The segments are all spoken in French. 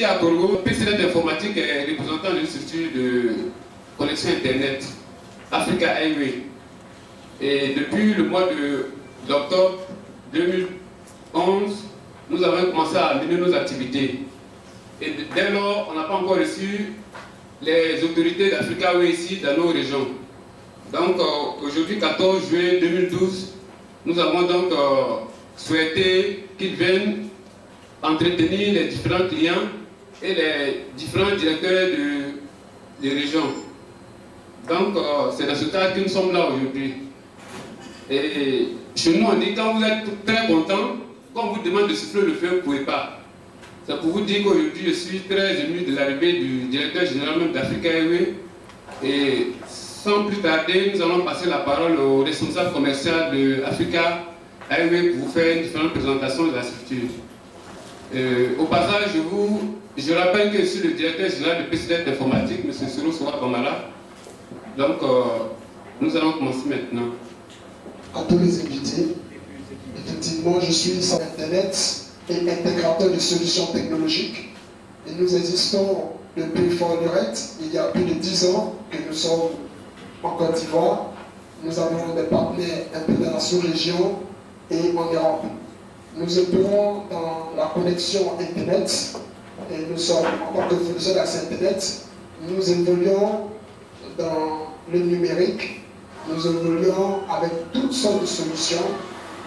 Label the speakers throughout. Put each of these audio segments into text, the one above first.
Speaker 1: ici à Borgo, PCNet Informatique est représentant d'une structure de connexion Internet, Africa Highway. Et depuis le mois d'octobre 2011, nous avons commencé à mener nos activités. Et dès lors, on n'a pas encore reçu les autorités d'Africa Highway ici dans nos régions. Donc aujourd'hui, 14 juin 2012, nous avons donc souhaité qu'ils viennent entretenir les différents clients et les différents directeurs de régions. Donc c'est dans ce cadre que nous sommes là aujourd'hui. Et chez nous, on dit quand vous êtes très content, quand on vous demande de souffler le feu, vous ne pouvez pas. C'est pour vous dire qu'aujourd'hui, je suis très ému de l'arrivée du directeur général même d'Africa Highway. Et sans plus tarder, nous allons passer la parole au responsable commercial de Africa Highway pour vous faire une différente présentation de la structure. Au passage, je rappelle que je suis le directeur général de PCNet Informatique, M. Soro Sowa Bamala. Donc, nous allons commencer maintenant.
Speaker 2: À tous les invités, effectivement, je suis sur Internet et intégrateur de solutions technologiques. Et nous existons depuis Fort-de-Rette, il y a plus de 10 ans que nous sommes en Côte d'Ivoire. Nous avons des partenaires un peu dans la sous-région et en Europe. Nous œuvrons dans la connexion Internet et nous sommes, en tant que fournisseurs d'accès Internet, nous évoluons dans le numérique, nous évoluons avec toutes sortes de solutions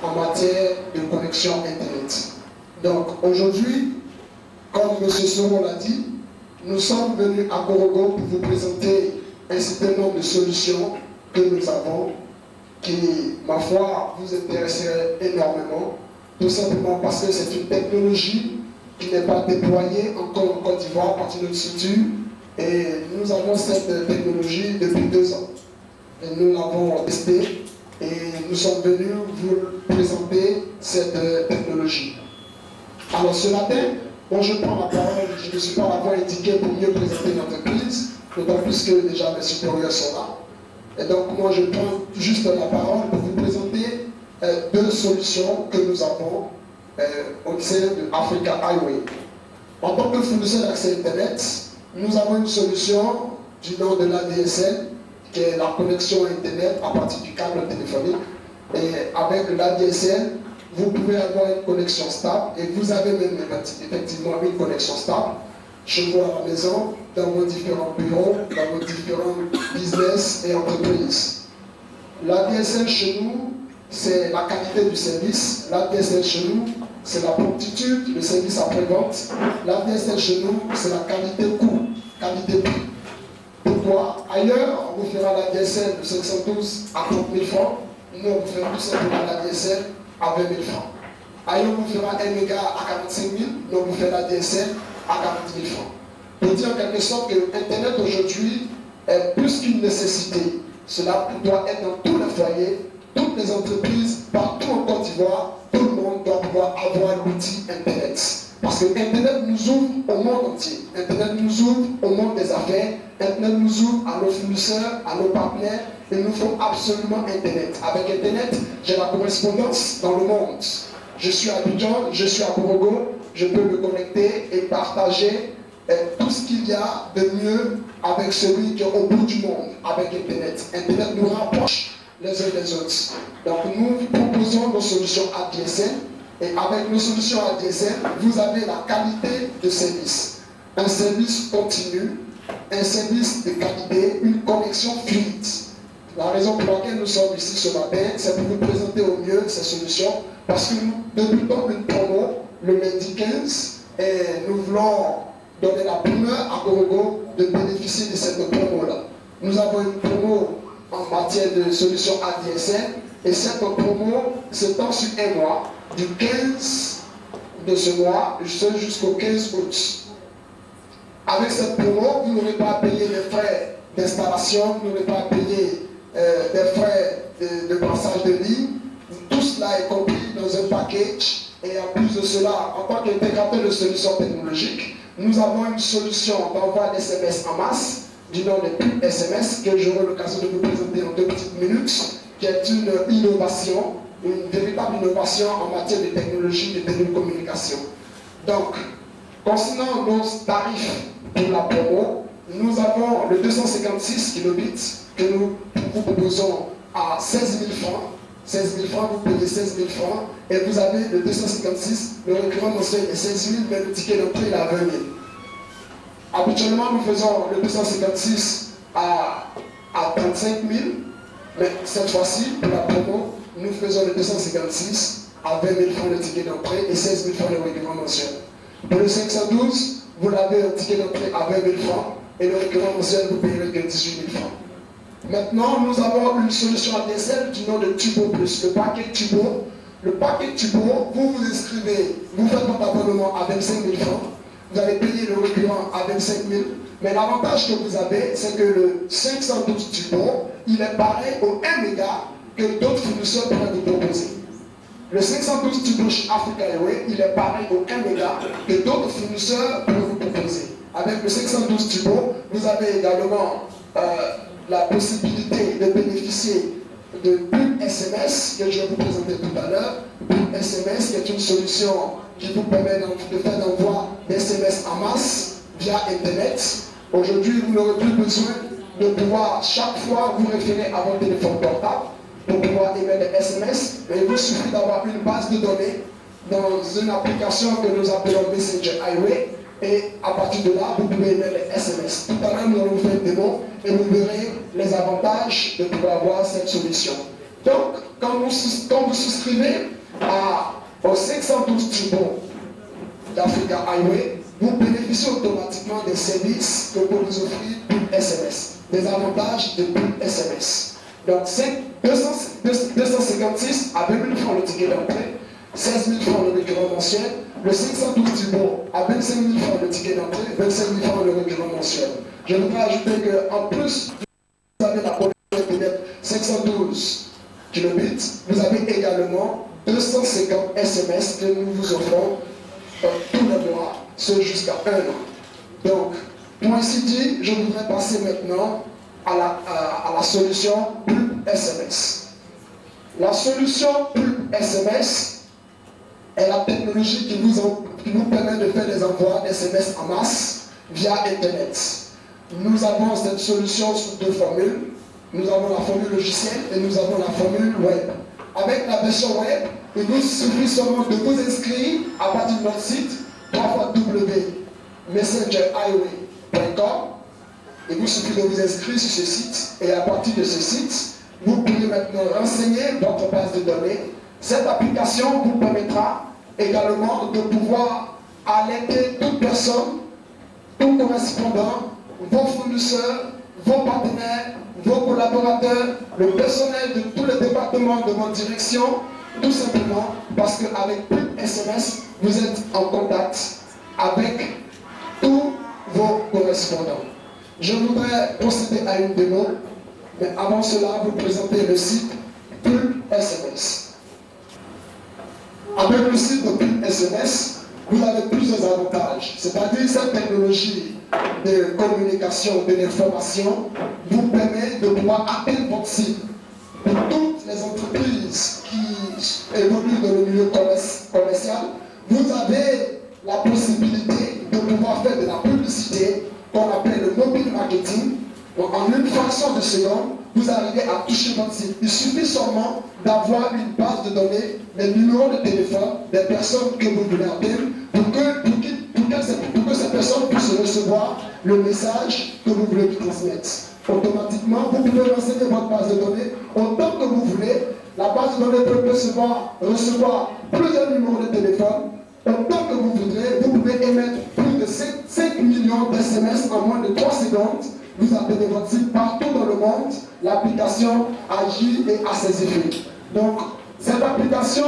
Speaker 2: en matière de connexion Internet. Donc aujourd'hui, comme M. Soro l'a dit, nous sommes venus à Borgo pour vous présenter un certain nombre de solutions que nous avons qui, ma foi, vous intéresseraient énormément, tout simplement parce que c'est une technologie qui n'est pas déployée encore en Côte d'Ivoire par notre structure et nous avons cette technologie depuis 2 ans. Et nous l'avons testée et nous sommes venus vous présenter cette technologie. Alors ce matin, bon, je prends la parole, je ne suis pas la voix indiquée pour mieux présenter l'entreprise, d'autant plus que déjà mes supérieurs sont là. Et donc moi je prends juste la parole pour vous présenter 2 solutions que nous avons au sein de Africa Highway. En tant que fournisseur d'accès Internet, nous avons une solution du nom de l'ADSL, qui est la connexion Internet à partir du câble téléphonique. Et avec l'ADSL, vous pouvez avoir une connexion stable et vous avez même effectivement une connexion stable chez vous à la maison, dans vos différents bureaux, dans vos différents business et entreprises. L'ADSL chez nous, c'est la qualité du service. L'ADSL chez nous, c'est la promptitude, le service après-vente. L'ADSL chez nous, c'est la qualité coût, qualité prix. Pourquoi? Ailleurs, on vous fera l'ADSL de 512 à 30 000 francs. Nous, on vous fera tout simplement l'ADSL à 20 000 francs. Ailleurs, on vous fera 1 méga à 45 000. Nous, on vous fait l'ADSL à 40 000 francs. Pour dire en quelque sorte que Internet aujourd'hui est plus qu'une nécessité. Cela doit être dans tous les foyers, toutes les entreprises, partout en Côte d'Ivoire. Tout le monde doit pouvoir avoir l'outil Internet. Parce que Internet nous ouvre au monde entier. Internet nous ouvre au monde des affaires. Internet nous ouvre à nos fournisseurs, à nos partenaires. Il nous faut absolument Internet. Avec Internet, j'ai la correspondance dans le monde. Je suis à Abidjan, je suis à Borgo, je peux me connecter et partager tout ce qu'il y a de mieux avec celui qui est au bout du monde, avec Internet. Internet nous rapproche les uns des autres. Donc nous proposons nos solutions ADSL et avec nos solutions ADSL, vous avez la qualité de service. Un service continu, un service de qualité, une connexion fluide. La raison pour laquelle nous sommes ici ce matin, c'est pour vous présenter au mieux ces solutions parce que nous débutons une promo le lundi 15 et nous voulons donner la primeur à Borgo de bénéficier de cette promo-là. Nous avons une promo en matière de solutions ADSL et cette promo s'étend sur 1 mois, du 15 de ce mois jusqu'au 15 août. Avec cette promo, vous n'aurez pas à payer les frais d'installation, vous n'aurez pas à payer des frais de passage de ligne. Tout cela est compris dans un package et en plus de cela, en tant qu'intégrateur de solutions technologiques, nous avons une solution d'envoi d'SMS en masse du nom de pub SMS que j'aurai l'occasion de vous présenter en 2 petites minutes, qui est une innovation, une véritable innovation en matière de technologie de télécommunication. Donc, Concernant nos tarifs pour la promo, nous avons le 256 kilobits que nous vous proposons à 16 000 francs. 16 000 francs, vous payez 16 000 francs. Et vous avez le 256, le récurrent mensuel est 16 000, mais le ticket d'entrée est à 20 000. Habituellement, nous faisons le 256 à 35 000, mais cette fois-ci, pour la promo, nous faisons le 256 à 20 000 francs le ticket d'entrée et 16 000 francs le récurrent mensuel. Pour le 512, vous l'avez un ticket d'entrée à 20 000 francs et le récurrent mensuel, vous payerez que 18 000 francs. Maintenant, nous avons une solution ADSL du nom de Tubo Plus, le paquet Tubo. Le paquet Tubo, vous vous inscrivez, vous faites votre abonnement à 25 000 francs, vous allez payer le récurrent à 25 000. Mais l'avantage que vous avez, c'est que le 512 Tubo, il est pareil au 1 méga que d'autres fournisseurs pourraient vous proposer. Le 512 Tubo Africa Airways, il est pareil au 1 méga que d'autres fournisseurs pourraient vous proposer. Avec le 512 Tubo, vous avez également la possibilité de bénéficier de pub SMS que je vais vous présenter tout à l'heure. Pub SMS qui est une solution qui vous permet de faire d'envoi d'SMS en masse via Internet. Aujourd'hui, vous n'aurez plus besoin de pouvoir chaque fois vous référer à votre téléphone portable pour pouvoir émettre des SMS, mais il vous suffit d'avoir une base de données dans une application que nous appelons Messenger Highway. Et à partir de là, vous pouvez émettre les SMS. Tout à l'heure, nous allons vous faire une démo et vous verrez les avantages de pouvoir avoir cette solution. Donc, quand vous souscrivez au 512 Turbo d'Africa Highway, vous bénéficiez automatiquement des services que vous nous offrir pour SMS, des avantages de pub SMS. Donc, 256 à 20 000 francs le ticket d'entrée, 16 000 francs le récurrent mensuel, le 512 Turbo à 25 000 francs le ticket d'entrée, 25 000 francs le récurrent mensuel. Je voudrais ajouter qu'en plus, vous avez la connexion Internet 512 kilobits, vous avez également 250 SMS que nous vous offrons tous les mois, ce jusqu'à 1 an. Donc, pour ainsi dire, je voudrais passer maintenant à la solution pub SMS. La solution pub SMS est la technologie qui nous permet de faire des envois d'SMS en masse via Internet. Nous avons cette solution sous deux formules. Nous avons la formule logicielle et nous avons la formule web. Avec la version web, il vous suffit seulement de vous inscrire à partir de notre site www.messengerhighway.com. Il vous suffit de vous inscrire sur ce site et à partir de ce site, vous pouvez maintenant renseigner votre base de données. Cette application vous permettra également de pouvoir alerter toute personne, tout correspondant, vos fournisseurs, vos partenaires, vos collaborateurs, le personnel de tous les départements de votre direction, tout simplement parce qu'avec pub SMS, vous êtes en contact avec tous vos correspondants. Je voudrais procéder à une démo, mais avant cela, vous présenter le site pub SMS. Avec le site de pub SMS, vous avez plusieurs avantages, c'est-à-dire cette technologie de communication, de l'information vous permet de pouvoir atteindre votre cible. Pour toutes les entreprises qui évoluent dans le milieu commercial, vous avez la possibilité de pouvoir faire de la publicité qu'on appelle le mobile marketing. Donc en une fraction de seconde, vous arrivez à toucher votre cible. Il suffit seulement d'avoir une base de données, des numéros de téléphone des personnes que vous voulez atteindre pour que ces personnes puissent recevoir le message que vous voulez transmettre. Automatiquement, vous pouvez renseigner votre base de données autant que vous voulez. La base de données peut recevoir plusieurs numéros de téléphone. Autant que vous voudrez, vous pouvez émettre plus de 5 millions d'SMS en moins de 3 secondes. Vous appelez votre site partout dans le monde. L'application agit et a ses effets. Donc, cette application,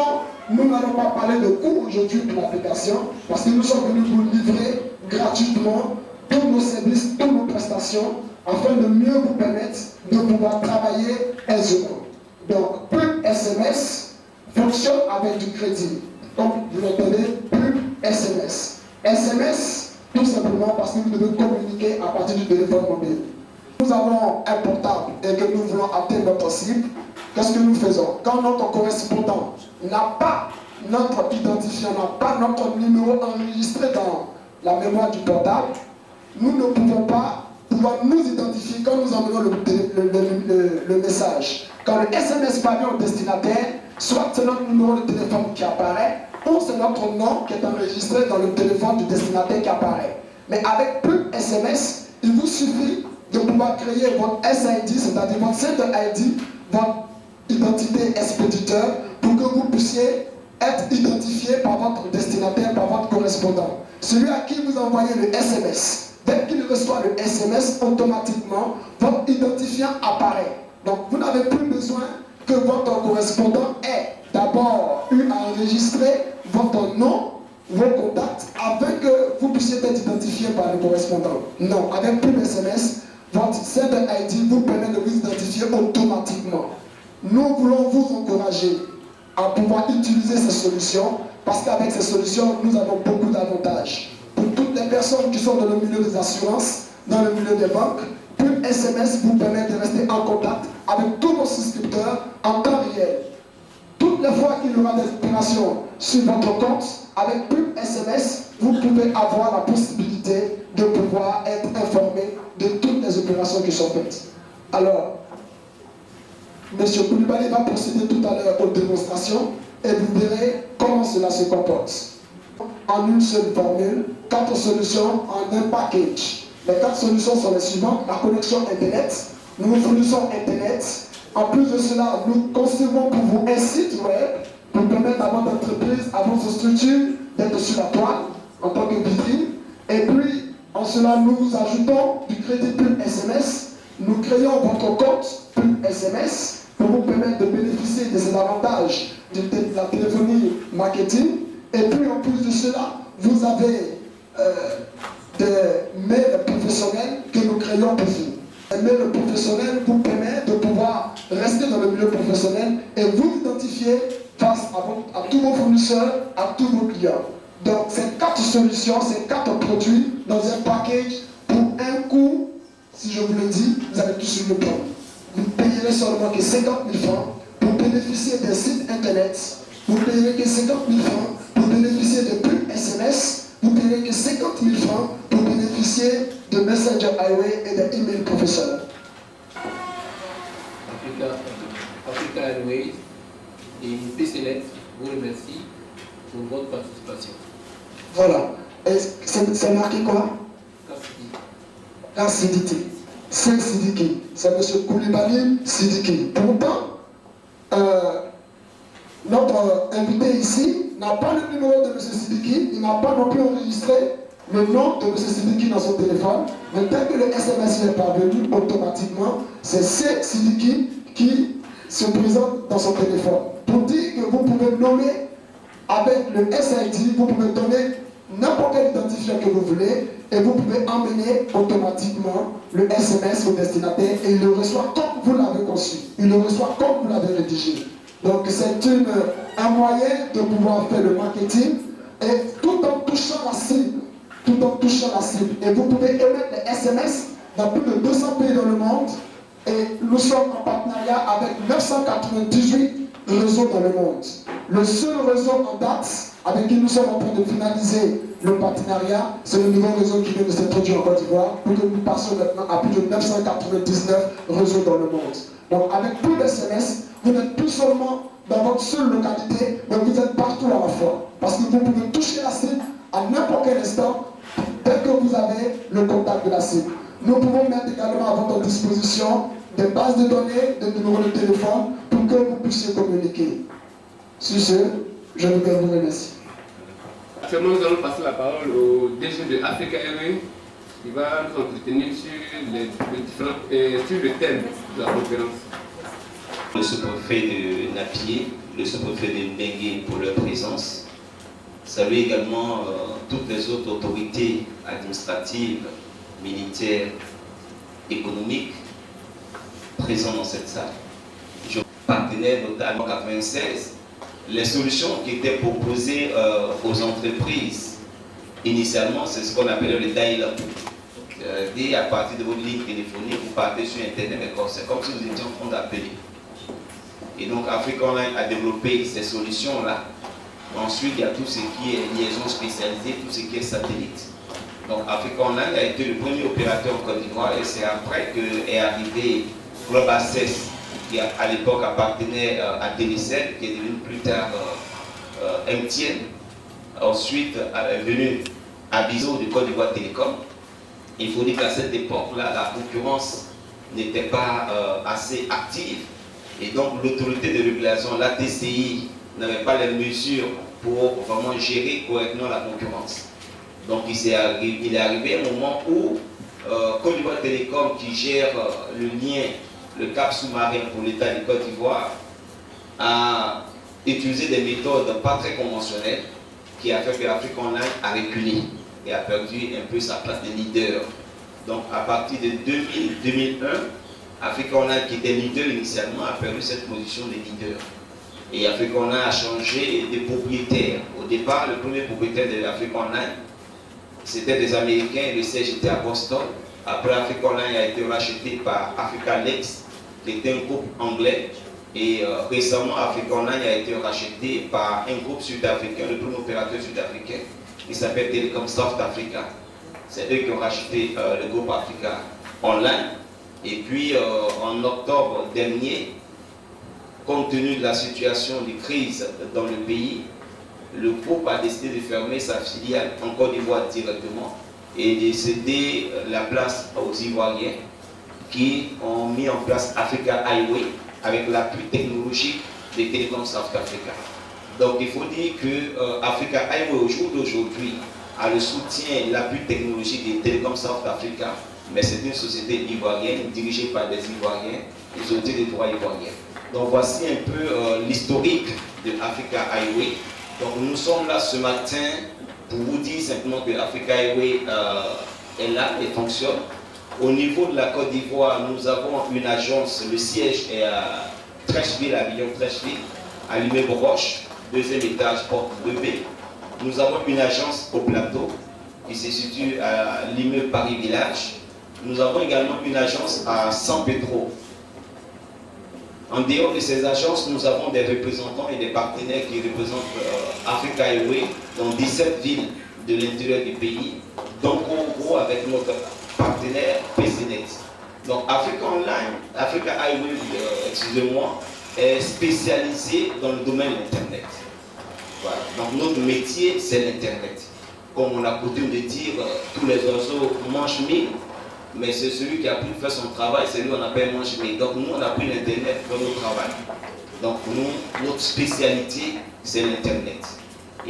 Speaker 2: nous n'allons pas parler de coût aujourd'hui pour l'application, parce que nous sommes venus vous livrer gratuitement tous nos services, toutes nos prestations, afin de mieux vous permettre de pouvoir travailler aisément. Donc, pub SMS fonctionne avec du crédit. Donc, vous l'entendez, pub SMS. SMS, tout simplement parce que vous devez communiquer à partir du téléphone mobile. Nous avons un portable et que nous voulons atteindre notre cible. Qu'est-ce que nous faisons? Quand notre correspondant n'a pas notre identifiant, n'a pas notre numéro enregistré la mémoire du portable, nous ne pouvons pas pouvoir nous identifier quand nous envoyons le message. Quand le SMS parvient au destinataire, soit c'est notre numéro de téléphone qui apparaît, ou c'est notre nom qui est enregistré dans le téléphone du destinataire qui apparaît. Mais avec plus de SMS, il vous suffit de pouvoir créer votre SID, c'est-à-dire votre Sender ID, votre identité expéditeur, pour que vous puissiez être identifié par votre destinataire, par votre correspondant. Celui à qui vous envoyez le SMS, dès qu'il reçoit le SMS, automatiquement, votre identifiant apparaît. Donc, vous n'avez plus besoin que votre correspondant ait d'abord eu à enregistrer votre nom, vos contacts, afin que vous puissiez être identifié par le correspondant. Non, avec plus de SMS, votre Sender ID vous permet de vous identifier automatiquement. Nous voulons vous encourager à pouvoir utiliser ces solutions, parce qu'avec ces solutions, nous avons beaucoup d'avantages. Pour toutes les personnes qui sont dans le milieu des assurances, dans le milieu des banques, Pulp SMS vous permet de rester en contact avec tous vos souscripteurs en temps réel. Toutes les fois qu'il y aura des opérations sur votre compte, avec Pulp SMS, vous pouvez avoir la possibilité de pouvoir être informé de toutes les opérations qui sont faites. Alors, M. Koulibaly va procéder tout à l'heure aux démonstrations et vous verrez comment cela se comporte. En une seule formule, 4 solutions en un package. Les 4 solutions sont les suivantes. La connexion Internet. Nous vous fournissons Internet. En plus de cela, nous concevons pour vous un site web pour permettre à votre entreprise, à votre structure d'être sur la toile en tant que vitrine. Et puis, en cela, nous vous ajoutons du crédit Pulp SMS. Nous créons votre compte Pulp SMS pour vous permettre de bénéficier de ces avantages de la téléphonie marketing. Et puis, en plus de cela, vous avez des mails professionnels que nous créons pour vous. Les mails professionnels vous permettent de pouvoir rester dans le milieu professionnel et vous identifier face à tous vos fournisseurs, à tous vos clients. Donc, ces 4 solutions, ces 4 produits dans un package pour un coût, si je vous le dis, vous allez tout sur le plan. Vous ne payerez seulement que 50 000 francs pour bénéficier d'un site internet. Vous ne payerez que 50 000 francs pour bénéficier de Pulp SMS. Vous ne payerez que 50 000 francs pour bénéficier de Messenger Highway et d'emails professionnels.
Speaker 3: Africa Airways et PCNet vous remercie pour votre participation.
Speaker 2: Voilà. C'est marqué quoi? Sidiki. C'est Sidiki. C'est M. Koulibaly Sidiki. Pourtant, notre invité ici n'a pas le numéro de M. Sidiki, il n'a pas non plus enregistré le nom de M. Sidiki dans son téléphone, mais dès que le SMS est parvenu, automatiquement, c'est C. Sidiki qui se présente dans son téléphone. Pour dire que vous pouvez nommer avec le SID, vous pouvez donner n'importe quel identifiant que vous voulez et vous pouvez emmener automatiquement le SMS au destinataire et il le reçoit comme vous l'avez conçu, il le reçoit comme vous l'avez rédigé. Donc c'est un moyen de pouvoir faire le marketing et tout en touchant la cible. Tout en touchant la cible. Et vous pouvez émettre les SMS dans plus de 200 pays dans le monde. Et nous sommes en partenariat avec 998 réseaux dans le monde. Le seul réseau en date avec qui nous sommes en train de finaliser le partenariat, c'est le nouveau réseau qui vient de s'introduire en Côte d'Ivoire pour que nous passions maintenant à plus de 999 réseaux dans le monde. Donc avec plus de SMS, vous n'êtes plus seulement dans votre seule localité, mais vous êtes partout à la fois. Parce que vous pouvez toucher la cible à n'importe quel instant, dès que vous avez le contact de la cible. Nous pouvons mettre également à votre disposition des bases de données, des numéros de téléphone, pour que vous puissiez communiquer. Sur ce, je vous remercie.
Speaker 1: Actuellement, nous allons passer la parole au DG de Africa Airways, qui va nous entretenir sur le thème de la conférence.
Speaker 4: Le sous-préfet de Napier, le sous-préfet de Mbengue pour leur présence. Saluer également toutes les autres autorités administratives, militaires, économiques présentes dans cette salle. Je partenaire notamment en 1996, les solutions qui étaient proposées aux entreprises, initialement, c'est ce qu'on appelait le dial-up. Dès à partir de votre ligne téléphonique, vous partez sur Internet, c'est comme si vous étiez en train d'appeler. Et donc Africa Online a développé ces solutions-là Ensuite, il y a tout ce qui est liaison spécialisée, tout ce qui est satellite. Donc Africa Online a été le premier opérateur en Côte d'Ivoire et c'est après qu'est arrivé Globe Access, qui à l'époque appartenait à Télécel, qui est devenu plus tard MTN. Ensuite est venu Abizo de Côte d'Ivoire Télécom. Il faut dire qu'à cette époque-là, la concurrence n'était pas assez active et donc l'autorité de régulation, la TCI, n'avait pas les mesures pour vraiment gérer correctement la concurrence. Donc il est arrivé un moment où Côte d'Ivoire Télécom, qui gère le lien, le cap sous-marin pour l'État de Côte d'Ivoire, a utilisé des méthodes pas très conventionnelles qui a fait que Africa Online a reculé et a perdu un peu sa place de leader. Donc à partir de 2000-2001, Africa Online, qui était leader initialement, a perdu cette position de leader. Et Africa Online a changé de propriétaire. Au départ, le premier propriétaire de Africa Online, c'était des Américains et le siège était à Boston. Après, Africa Online a été racheté par Africa Lex, qui était un groupe anglais. Et récemment, Africa Online a été racheté par un groupe sud-africain, le premier opérateur sud-africain, qui s'appelle Telecom South Africa. C'est eux qui ont racheté le groupe Africa Online. Et puis, en octobre dernier, compte tenu de la situation de crise dans le pays, le groupe a décidé de fermer sa filiale en Côte d'Ivoire directement et de céder la place aux Ivoiriens qui ont mis en place Africa Highway avec l'appui technologique des Telecom South Africa. Donc il faut dire que Africa Highway au jour d'aujourd'hui a le soutien et l'appui technologique des Telecom South Africa, mais c'est une société ivoirienne dirigée par des Ivoiriens, des autorités des droits ivoiriens. Donc voici un peu l'historique de Africa Highway. Donc nous sommes là ce matin pour vous dire simplement que Africa Highway est là et fonctionne. Au niveau de la Côte d'Ivoire, nous avons une agence, le siège est à Trècheville, à Lyon-Trècheville, à Limay-Broche, deuxième étage, porte 2B. Nous avons une agence au plateau qui se situe à Limay-Paris-Village. Nous avons également une agence à San Pedro. En dehors de ces agences, nous avons des représentants et des partenaires qui représentent Africa Highway dans 17 villes de l'intérieur du pays, donc en gros avec notre partenaire PCNet. Donc Africa Online, Africa Highway, excusez-moi, est spécialisé dans le domaine de l'Internet. Voilà. Donc notre métier, c'est l'Internet. Comme on a coutume de dire, tous les oiseaux mangent mille, mais c'est celui qui a pu faire son travail, c'est lui qu'on appelle mange-mille. Donc nous, on a pris l'Internet pour notre travail. Donc nous, notre spécialité, c'est l'Internet.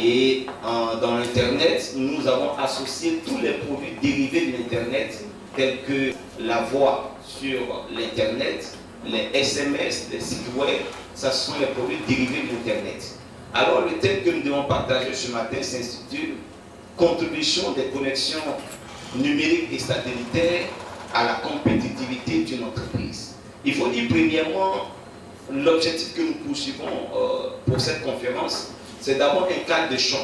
Speaker 4: Et dans l'Internet, nous avons associé tous les produits dérivés de l'Internet, tels que la voix sur l'Internet, les SMS, les sites web, ça sont les produits dérivés de l'Internet. Alors le thème que nous devons partager ce matin s'intitule « Contribution des connexions numériques et satellitaires à la compétitivité d'une entreprise ». Il faut dire premièrement, l'objectif que nous poursuivons pour cette conférence, c'est d'abord un cadre d'échange.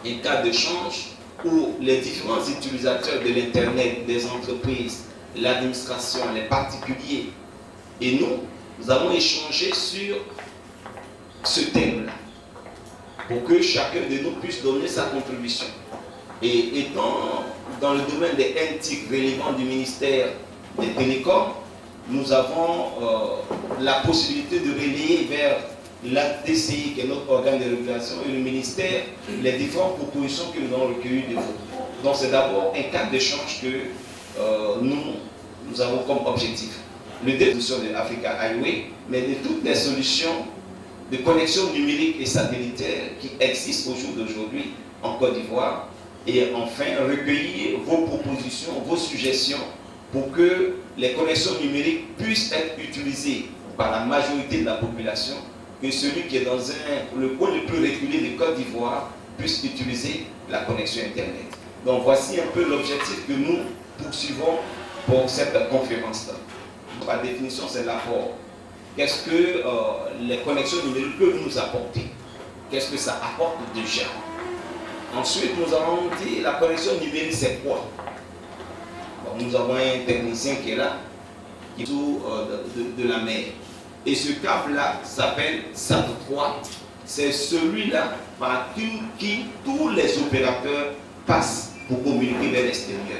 Speaker 4: Un cadre d'échange où les différents utilisateurs de l'Internet, des entreprises, l'administration, les particuliers et nous avons échangé sur ce thème-là pour que chacun de nous puisse donner sa contribution. Et étant dans le domaine des NTIC relevant du ministère des Télécoms, nous avons la possibilité de relayer vers la TCI, qui est notre organe de régulation, et le ministère, les différentes propositions que nous avons recueillies de vous. Donc c'est d'abord un cadre d'échange que nous avons comme objectif. Le développement de Africa Highway, mais de toutes les solutions de connexion numérique et satellitaire qui existent au jour d'aujourd'hui en Côte d'Ivoire. Et enfin, recueillir vos propositions, vos suggestions pour que les connexions numériques puissent être utilisées par la majorité de la population, que celui qui est dans le coin le plus reculé de Côte d'Ivoire puisse utiliser la connexion Internet. Donc voici un peu l'objectif que nous poursuivons pour cette conférence-là. Par définition, c'est l'apport. Qu'est-ce que les connexions numériques peuvent nous apporter? Qu'est-ce que ça apporte déjà? Ensuite, nous allons dire la connexion numérique, c'est quoi? Bon, nous avons un technicien qui est là, qui est sous de la mer. Et ce câble-là s'appelle SAT3 c'est celui-là par qui tous les opérateurs passent pour communiquer vers l'extérieur.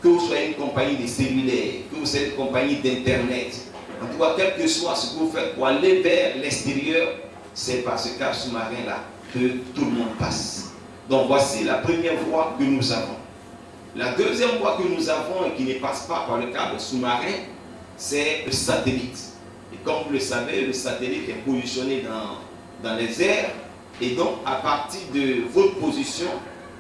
Speaker 4: Que vous soyez une compagnie de cellulaire, que vous soyez une compagnie d'Internet, en tout cas, quel que soit ce que vous faites pour aller vers l'extérieur, c'est par ce câble sous-marin-là que tout le monde passe. Donc voici la première voie que nous avons. La deuxième voie que nous avons et qui ne passe pas par le câble sous-marin, c'est le satellite. Et comme vous le savez, le satellite est positionné dans les airs. Et donc, à partir de votre position,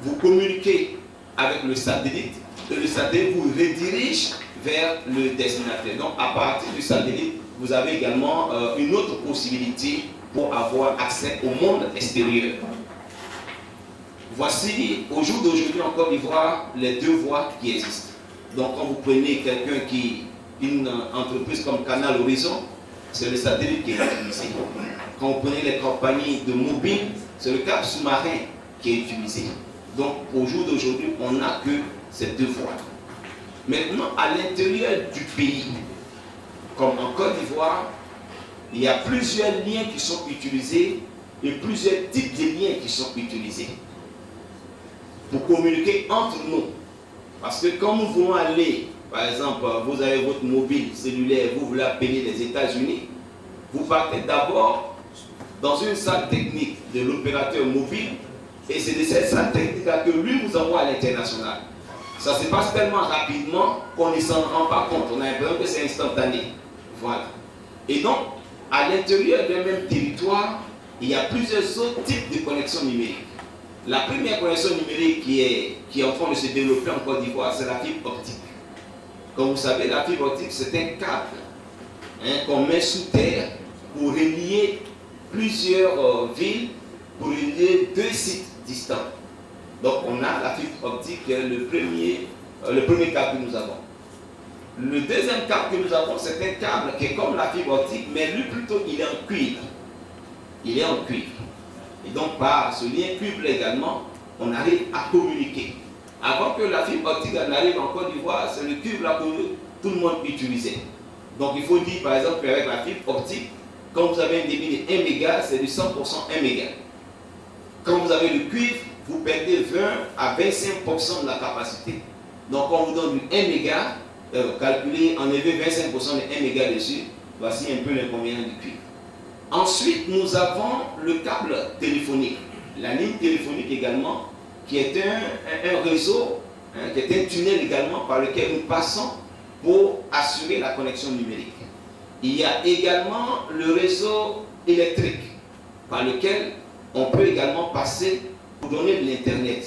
Speaker 4: vous communiquez avec le satellite. Et le satellite vous redirige vers le destinataire. Donc, à partir du satellite, vous avez également une autre possibilité pour avoir accès au monde extérieur. Voici, au jour d'aujourd'hui en Côte d'Ivoire, les deux voies qui existent. Donc, quand vous prenez quelqu'un une entreprise comme Canal Horizon, c'est le satellite qui est utilisé. Quand vous prenez les compagnies de mobile, c'est le câble sous-marin qui est utilisé. Donc, au jour d'aujourd'hui, on n'a que ces deux voies. Maintenant, à l'intérieur du pays, comme en Côte d'Ivoire, il y a plusieurs liens qui sont utilisés et plusieurs types de liens qui sont utilisés pour communiquer entre nous. Parce que quand nous voulons aller, par exemple, vous avez votre mobile cellulaire, vous voulez appeler les États-Unis, vous partez d'abord dans une salle technique de l'opérateur mobile et c'est de cette salle technique-là que lui vous envoie à l'international. Ça se passe tellement rapidement qu'on ne s'en rend pas compte. On a l'impression que c'est instantané. Voilà. Et donc, à l'intérieur d'un même territoire, il y a plusieurs autres types de connexions numériques. La première connexion numérique qui est en train de se développer en Côte d'Ivoire, c'est la fibre optique. Comme vous savez, la fibre optique, c'est un câble qu'on met sous terre pour relier plusieurs villes, pour relier deux sites distants. Donc on a la fibre optique, le premier câble que nous avons. Le deuxième câble que nous avons, c'est un câble qui est comme la fibre optique, mais lui plutôt il est en cuivre. Il est en cuivre. Et donc par ce lien cuivre également, on arrive à communiquer. Avant que la fibre optique n'arrive en Côte d'Ivoire, c'est le cuivre là que tout le monde utilisait. Donc il faut dire par exemple qu'avec la fibre optique, quand vous avez un débit de 1 méga, c'est du 100% 1 méga. Quand vous avez le cuivre, vous perdez 20 à 25% de la capacité. Donc on vous donne du 1 méga, calculez, enlevez 25% de 1 méga dessus, voici un peu l'inconvénient du cuivre. Ensuite, nous avons le câble téléphonique, la ligne téléphonique également, qui est un réseau, qui est un tunnel également par lequel nous passons pour assurer la connexion numérique. Il y a également le réseau électrique par lequel on peut également passer pour donner de l'Internet.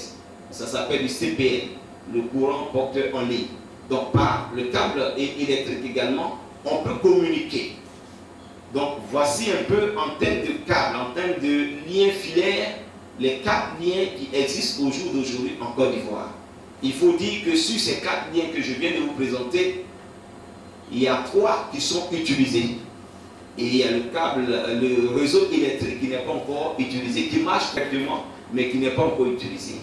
Speaker 4: Ça s'appelle du CPN, le courant porteur en ligne. Donc par le câble électrique également, on peut communiquer. Donc voici un peu en termes de câbles, en termes de liens filaires, les 4 liens qui existent au jour d'aujourd'hui en Côte d'Ivoire. Il faut dire que sur ces 4 liens que je viens de vous présenter, il y a 3 qui sont utilisés. Et il y a le réseau électrique qui n'est pas encore utilisé, qui marche correctement, mais qui n'est pas encore utilisé.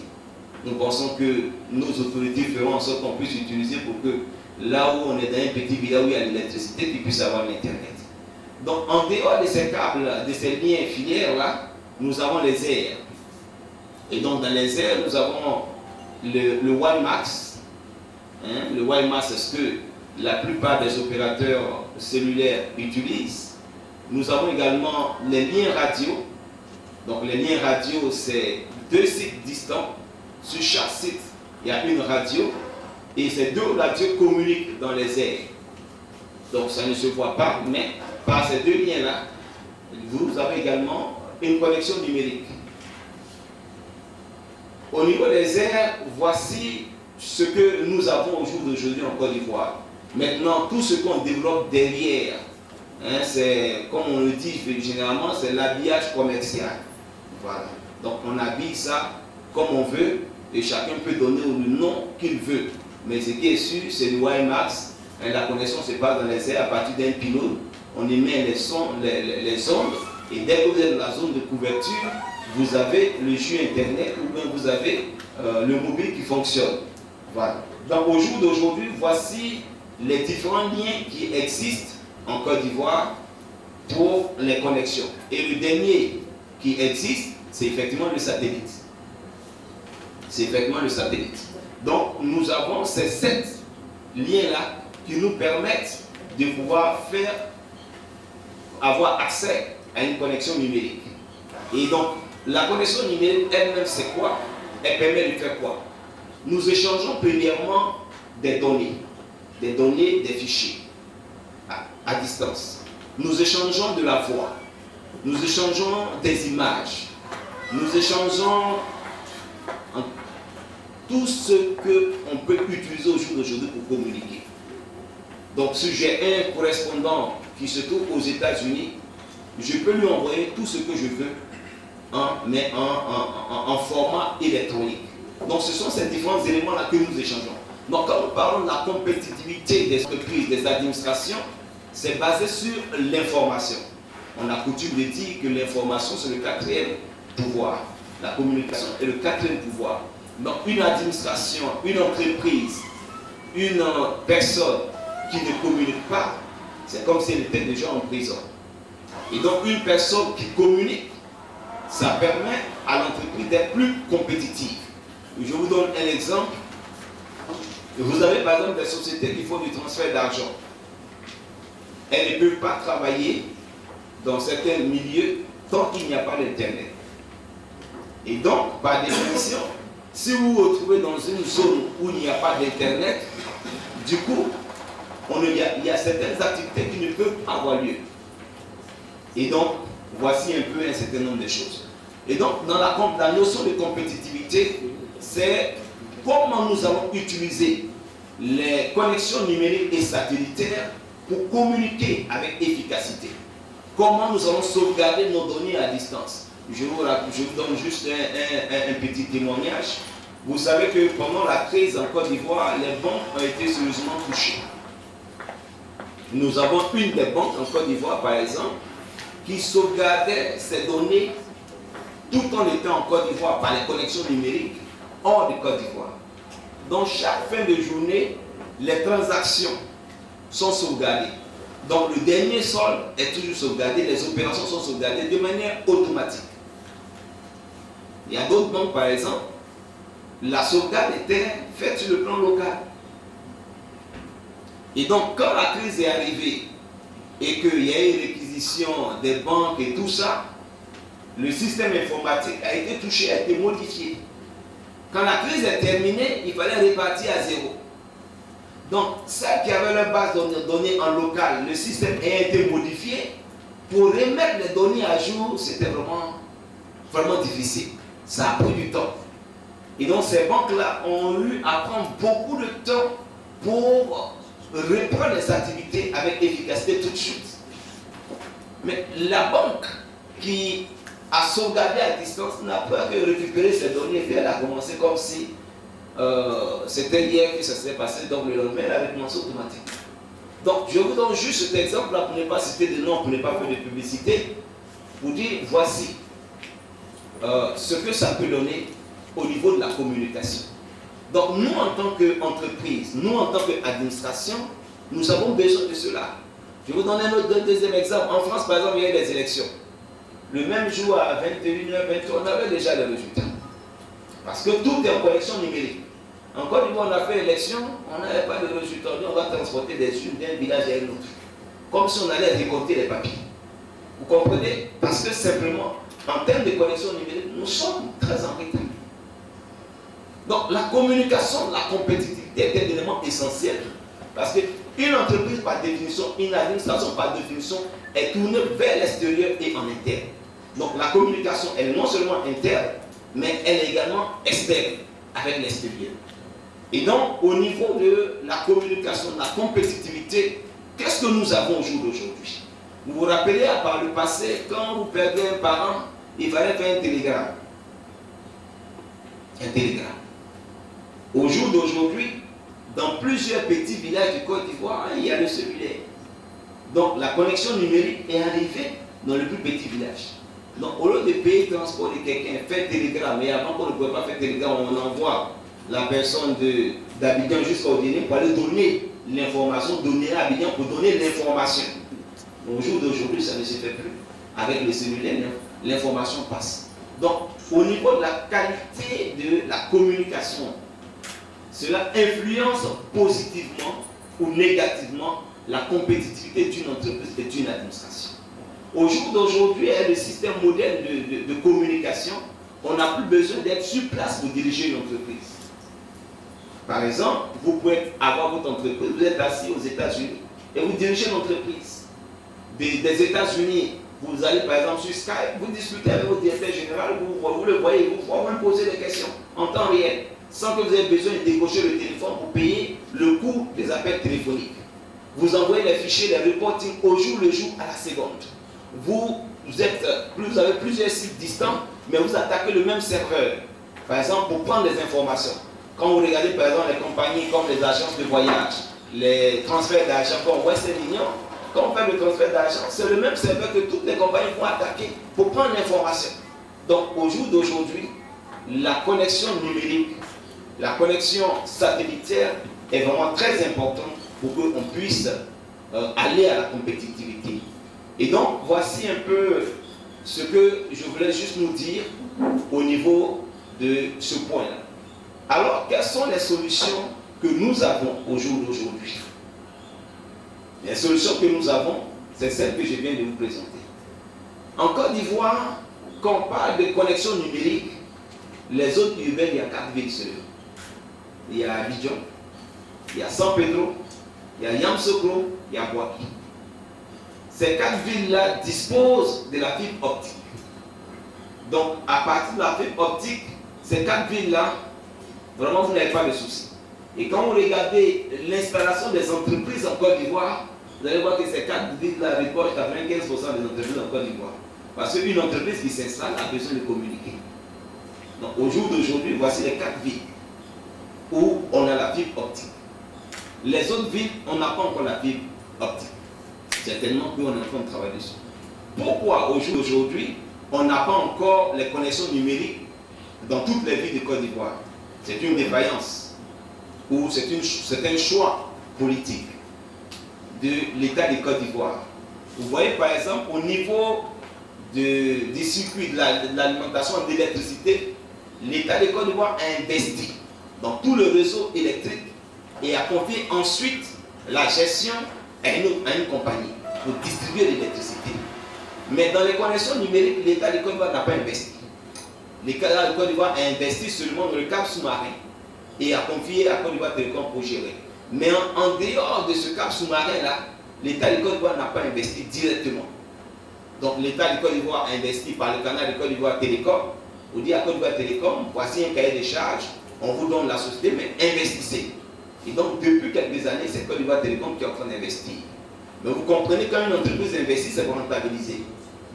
Speaker 4: Nous pensons que nos autorités feront en sorte qu'on puisse utiliser pour que là où on est dans un petit village où il y a l'électricité, qu'ils puissent avoir l'Internet. Donc en dehors de ces câbles, de ces liens filières là, nous avons les airs. Et donc dans les airs, nous avons le WiMAX. Le WiMAX, c'est ce que la plupart des opérateurs cellulaires utilisent. Nous avons également les liens radio. Donc les liens radio, c'est 2 sites distants. Sur chaque site, il y a une radio. Et ces 2 radios communiquent dans les airs. Donc ça ne se voit pas, mais par ces 2 liens-là, vous avez également une connexion numérique. Au niveau des airs, voici ce que nous avons au jour d'aujourd'hui en Côte d'Ivoire. Maintenant, tout ce qu'on développe derrière, c'est, comme on le dit généralement, c'est l'habillage commercial. Voilà. Donc on habille ça comme on veut et chacun peut donner le nom qu'il veut. Mais ce qui est sûr, c'est le WiMAX. La connexion se passe dans les airs à partir d'un pylône. On émet les ondes et dès que vous êtes dans la zone de couverture, vous avez le jus Internet ou bien vous avez le mobile qui fonctionne. Voilà. Donc au jour d'aujourd'hui, voici les différents liens qui existent en Côte d'Ivoire pour les connexions. Et le dernier qui existe, c'est effectivement le satellite. C'est effectivement le satellite. Donc, nous avons ces 7 liens-là qui nous permettent de pouvoir avoir accès à une connexion numérique. Et donc, la connexion numérique elle-même, c'est quoi? Elle permet de faire quoi? Nous échangeons premièrement des données, des fichiers à distance. Nous échangeons de la voix, nous échangeons des images, nous échangeons tout ce qu'on peut utiliser au jour d'aujourd'hui pour communiquer. Donc, si j'ai un correspondant qui se trouve aux États-Unis, je peux lui envoyer tout ce que je veux, mais en format électronique. Donc, ce sont ces différents éléments-là que nous échangeons. Donc, quand nous parlons de la compétitivité des entreprises, des administrations, c'est basé sur l'information. On a coutume de dire que l'information, c'est le 4e pouvoir. La communication est le 4e pouvoir. Donc, une administration, une entreprise, une personne qui ne communique pas, c'est comme si elle était déjà en prison. Et donc, une personne qui communique, ça permet à l'entreprise d'être plus compétitive. Je vous donne un exemple. Vous avez par exemple des sociétés qui font du transfert d'argent. Elles ne peuvent pas travailler dans certains milieux tant qu'il n'y a pas d'Internet. Et donc, par définition, si vous vous retrouvez dans une zone où il n'y a pas d'Internet, du coup, il y a certaines activités qui ne peuvent pas avoir lieu. Et donc, voici un peu un certain nombre de choses. Et donc, dans la notion de compétitivité, c'est comment nous allons utiliser les connexions numériques et satellitaires pour communiquer avec efficacité. Comment nous allons sauvegarder nos données à distance. Je vous donne juste un petit témoignage. Vous savez que pendant la crise en Côte d'Ivoire, les banques ont été sérieusement touchées. Nous avons une des banques en Côte d'Ivoire, par exemple, qui sauvegardait ses données tout en étant en Côte d'Ivoire par les connexions numériques hors de Côte d'Ivoire. Donc chaque fin de journée, les transactions sont sauvegardées. Donc le dernier solde est toujours sauvegardé, les opérations sont sauvegardées de manière automatique. Il y a d'autres banques, par exemple, la sauvegarde était faite sur le plan local. Et donc quand la crise est arrivée et qu'il y a eu réquisition des banques et tout ça, le système informatique a été touché, a été modifié. Quand la crise est terminée, il fallait repartir à zéro. Donc, celles qui avaient leur base de données en local, le système a été modifié. Pour remettre les données à jour, c'était vraiment difficile. Ça a pris du temps. Et donc, ces banques-là ont eu à prendre beaucoup de temps pour reprendre les activités avec efficacité tout de suite. Mais la banque qui a sauvegardé à distance n'a pas que récupérer ses données et elle a commencé comme si c'était hier que ça s'est passé, donc le lendemain la réponse automatique. Donc je vous donne juste cet exemple là pour ne pas citer de nom, pour ne pas faire de publicité, pour dire voici ce que ça peut donner au niveau de la communication. Donc nous en tant qu'entreprise, nous en tant qu'administration, nous avons besoin de cela. Je vous donne un deuxième exemple. En France par exemple, il y a eu des élections. Le même jour à 21h, 23h, on avait déjà les résultats. Parce que tout est en connexion numérique. En Côte d'Ivoire, on a fait élection, on n'avait pas de résultats. On va transporter des urnes d'un village à un autre. Comme si on allait récolter les papiers. Vous comprenez? Parce que simplement, en termes de connexion numérique, nous sommes très en retard. Donc la communication, la compétitivité est un élément essentiel. Parce qu'une entreprise par définition, une administration par définition, est tournée vers l'extérieur et en interne. Donc la communication est non seulement interne, mais elle est également externe avec l'extérieur. Et donc au niveau de la communication, de la compétitivité, qu'est-ce que nous avons au jour d'aujourd'hui? Vous vous rappelez, par le passé, quand vous perdez un parent, il fallait faire un télégramme. Un télégramme. Au jour d'aujourd'hui, dans plusieurs petits villages du Côte d'Ivoire, il y a le cellulaire. Donc la connexion numérique est arrivée dans le plus petit village. Donc au lieu de payer le transport de quelqu'un, faire télégramme, et avant qu'on ne pouvait pas faire télégramme, on envoie la personne d'Abidjan jusqu'au Bénin pour aller donner l'information, donner à Abidjan pour donner l'information. Au jour d'aujourd'hui, ça ne se fait plus. Avec le cellulaire, l'information passe. Donc, au niveau de la qualité de la communication, cela influence positivement ou négativement la compétitivité d'une entreprise et d'une administration. Au jour d'aujourd'hui, avec le système moderne de communication, on n'a plus besoin d'être sur place pour diriger une entreprise. Par exemple, vous pouvez avoir votre entreprise, vous êtes assis aux États-Unis et vous dirigez l'entreprise. Des États-Unis, vous allez par exemple sur Skype, vous discutez avec votre directeur général, vous le voyez, vous même poser des questions en temps réel, sans que vous ayez besoin de décocher le téléphone pour payer le coût des appels téléphoniques. Vous envoyez les fichiers, les reporting au jour le jour à la seconde. Vous avez plusieurs sites distants, mais vous attaquez le même serveur. Par exemple, pour prendre des informations. Quand vous regardez par exemple les compagnies comme les agences de voyage, les transferts d'argent comme Western Union, quand on fait le transfert d'argent, c'est le même serveur que toutes les compagnies vont attaquer pour prendre l'information. Donc au jour d'aujourd'hui, la connexion numérique, la connexion satellitaire est vraiment très importante pour qu'on puisse aller à la compétitivité. Et donc voici un peu ce que je voulais juste nous dire au niveau de ce point-là. Alors, quelles sont les solutions que nous avons au jour d'aujourd'hui? Les solutions que nous avons, c'est celles que je viens de vous présenter. En Côte d'Ivoire, quand on parle de connexion numérique, les zones urbaines, il y a 4 villes seulement. Il y a Abidjan, il y a San Pedro, il y a Yamoussoukro, il y a Bouaké. Ces 4 villes-là disposent de la fibre optique. Donc, à partir de la fibre optique, ces 4 villes-là, vraiment, vous n'avez pas de soucis. Et quand vous regardez l'installation des entreprises en Côte d'Ivoire, vous allez voir que ces 4 villes-là reportent 95% des entreprises en Côte d'Ivoire. Parce qu'une entreprise qui s'installe a besoin de communiquer. Donc, au jour d'aujourd'hui, voici les 4 villes où on a la fibre optique. Les autres villes, on n'a pas encore la fibre optique. Certainement qu'on est en train de travailler dessus. Pourquoi au jour d'aujourd'hui, on n'a pas encore les connexions numériques dans toutes les villes de Côte d'Ivoire? C'est une défaillance ou c'est un choix politique de l'État de Côte d'Ivoire. Vous voyez par exemple au niveau du circuit de l'alimentation en électricité, l'État de Côte d'Ivoire a investi dans tout le réseau électrique et a confié ensuite la gestion à une compagnie pour distribuer l'électricité. Mais dans les connexions numériques, l'État de Côte d'Ivoire n'a pas investi. L'État de Côte d'Ivoire a investi seulement dans le câble sous-marin et a confié à Côte d'Ivoire Télécom pour gérer. Mais en dehors de ce câble sous-marin-là, l'État de Côte d'Ivoire n'a pas investi directement. Donc l'État de Côte d'Ivoire a investi par le canal de Côte d'Ivoire Télécom. Vous dit à Côte d'Ivoire Télécom, voici un cahier de charges, on vous donne la société, mais investissez. Et donc depuis quelques années, c'est Côte d'Ivoire Télécom qui est en train d'investir. Mais vous comprenez, quand une entreprise investit, c'est pour rentabiliser.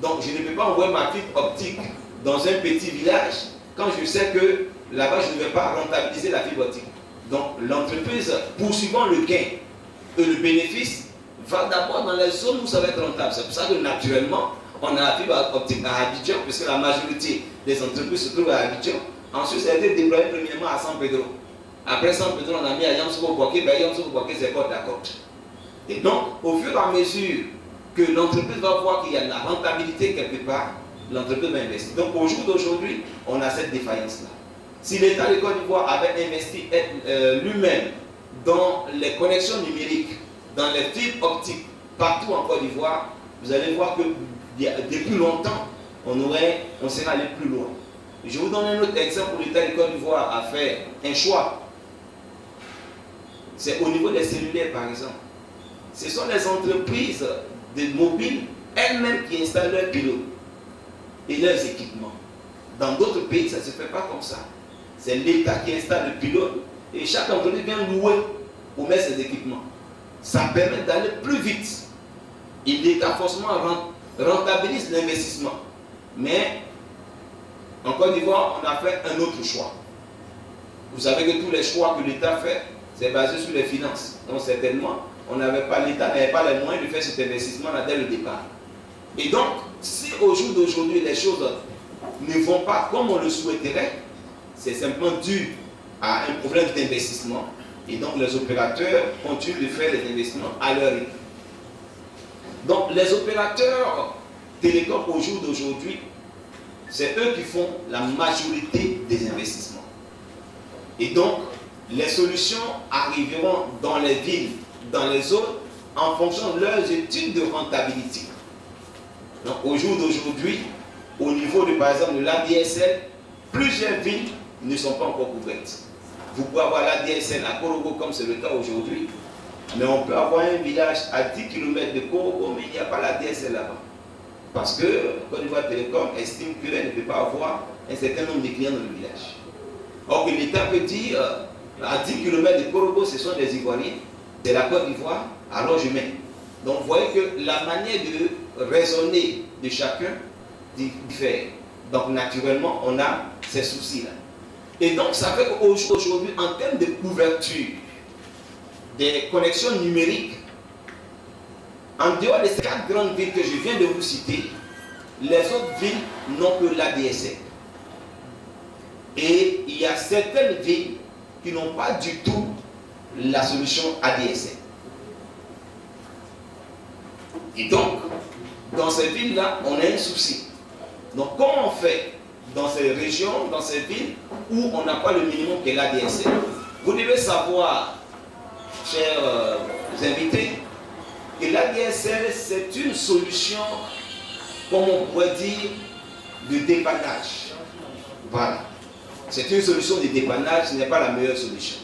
Speaker 4: Donc je ne peux pas envoyer ma fibre optique dans un petit village quand je sais que là-bas je ne vais pas rentabiliser la fibre optique. Donc l'entreprise, poursuivant le gain et le bénéfice, va d'abord dans les zones où ça va être rentable. C'est pour ça que naturellement, on a la fibre optique à Abidjan, puisque la majorité des entreprises se trouvent à Abidjan. Ensuite, ça a été déployé premièrement à San Pedro. Après San Pedro, on a mis à Yamoussoukro-Bouaké. Yamoussoukro-Bouaké, c'est Côte d'Accord. Et donc, au fur et à mesure que l'entreprise va voir qu'il y a de la rentabilité quelque part, l'entreprise va investir. Donc, au jour d'aujourd'hui, on a cette défaillance-là. Si l'État de Côte d'Ivoire avait investi lui-même dans les connexions numériques, dans les fibres optiques, partout en Côte d'Ivoire, vous allez voir que depuis longtemps, on serait allé plus loin. Je vous donne un autre exemple où l'État de Côte d'Ivoire a fait un choix. C'est au niveau des cellulaires, par exemple. Ce sont les entreprises de mobiles elles-mêmes qui installent leurs pilotes et leurs équipements. Dans d'autres pays, ça ne se fait pas comme ça. C'est l'État qui installe le pilote et chaque entreprise vient louer pour mettre ses équipements. Ça permet d'aller plus vite. Et l'État forcément rentabilise l'investissement. Mais en Côte d'Ivoire, on a fait un autre choix. Vous savez que tous les choix que l'État fait, c'est basé sur les finances. Donc certainement, l'État n'avait pas les moyens de faire cet investissement là dès le départ. Et donc, si au jour d'aujourd'hui les choses ne vont pas comme on le souhaiterait, c'est simplement dû à un problème d'investissement. Et donc les opérateurs continuent de faire les investissements à leur rythme. Donc les opérateurs télécoms au jour d'aujourd'hui c'est eux qui font la majorité des investissements. Et donc, les solutions arriveront dans les villes, dans les zones, en fonction de leurs études de rentabilité. Donc, au jour d'aujourd'hui, au niveau de, par exemple, de l'ADSL, plusieurs villes ne sont pas encore couvertes. Vous pouvez avoir l'ADSL à Korogo, comme c'est le cas aujourd'hui, mais on peut avoir un village à 10 km de Korogo, mais il n'y a pas l'ADSL là-bas. Parce que Côte d'Ivoire Télécom estime qu'elle ne peut pas avoir un certain nombre de clients dans le village. Or que l'État peut dire, à 10 km de Korogo, ce sont des Ivoiriens, c'est la Côte d'Ivoire, alors je mets. Donc vous voyez que la manière de raisonner de chacun diffère. Donc naturellement, on a ces soucis-là. Et donc ça fait qu'aujourd'hui, en termes de couverture des connexions numériques, en dehors de ces 4 grandes villes que je viens de vous citer, les autres villes n'ont que l'ADSL. Et il y a certaines villes qui n'ont pas du tout la solution ADSL. Et donc, dans ces villes-là, on a un souci. Donc, comment on fait dans ces régions, dans ces villes où on n'a pas le minimum qu'est l'ADSL? Vous devez savoir, chers invités, que l'ADSL, c'est une solution, comme on pourrait dire, de dépannage. Voilà. C'est une solution de dépannage, ce n'est pas la meilleure solution.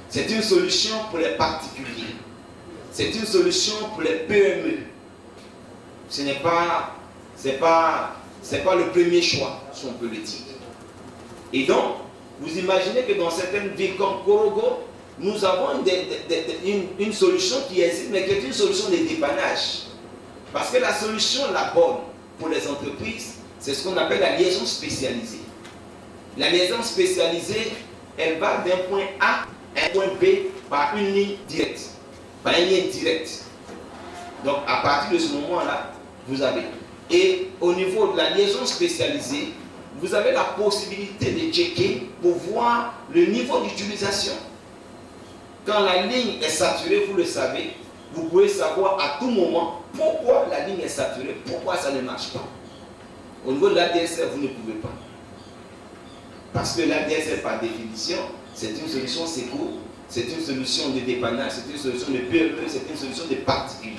Speaker 4: C'est une solution pour les particuliers. C'est une solution pour les PME. Ce n'est pas le premier choix, si on peut le dire. Et donc, vous imaginez que dans certaines villes comme Korogo, nous avons une solution qui existe, mais qui est une solution de dépannage. Parce que la solution, la bonne pour les entreprises, c'est ce qu'on appelle la liaison spécialisée. La liaison spécialisée, elle va d'un point A à un point B par une ligne directe. Par une ligne directe. Donc, à partir de ce moment-là, vous avez. Et au niveau de la liaison spécialisée, vous avez la possibilité de checker pour voir le niveau d'utilisation. Quand la ligne est saturée, vous le savez, vous pouvez savoir à tout moment pourquoi la ligne est saturée, pourquoi ça ne marche pas. Au niveau de l'ADSL, vous ne pouvez pas. Parce que l'ADSL, par définition, c'est une solution sécure, c'est une solution de dépannage, c'est une solution de PME, c'est une solution de particulier.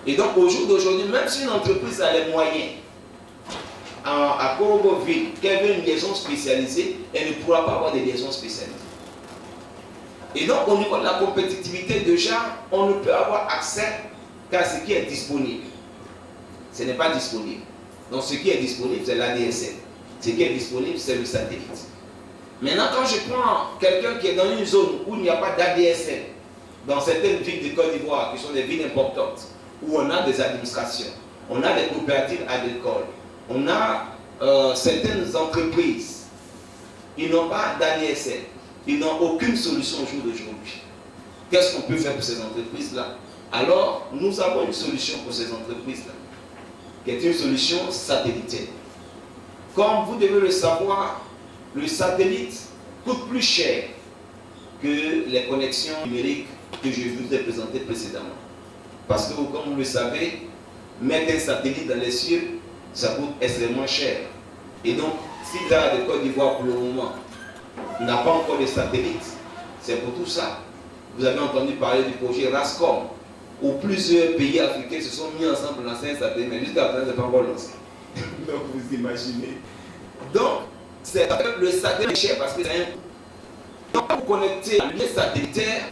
Speaker 4: Et donc, au jour d'aujourd'hui, même si une entreprise a les moyens, à Korogoville, qu'elle veut une liaison spécialisée, elle ne pourra pas avoir des liaisons spécialisées. Et donc, au niveau de la compétitivité, déjà, on ne peut avoir accès qu'à ce qui est disponible. Ce n'est pas disponible. Donc, ce qui est disponible, c'est l'ADSL. Ce qui est disponible, c'est le satellite. Maintenant, quand je prends quelqu'un qui est dans une zone où il n'y a pas d'ADSL, dans certaines villes de Côte d'Ivoire, qui sont des villes importantes, où on a des administrations, on a des coopératives agricoles, on a certaines entreprises, ils n'ont pas d'ADSL, ils n'ont aucune solution au jour d'aujourd'hui. Qu'est-ce qu'on peut faire pour ces entreprises-là? Alors, nous avons une solution pour ces entreprises-là, qui est une solution satellitaire. Comme vous devez le savoir, le satellite coûte plus cher que les connexions numériques que je vous ai présentées précédemment. Parce que, comme vous le savez, mettre un satellite dans les cieux, ça coûte extrêmement cher. Et donc, si l'État de Côte d'Ivoire, pour le moment, n'a pas encore de satellite, c'est pour tout ça. Vous avez entendu parler du projet RASCOM, où plusieurs pays africains se sont mis ensemble pour lancer un satellite, mais jusqu'à présent, ce n'est pas encore lancé. Donc, vous imaginez. Donc, le satellite est cher parce que c'est un... Donc, quand vous connectez à l'unité satellitaire,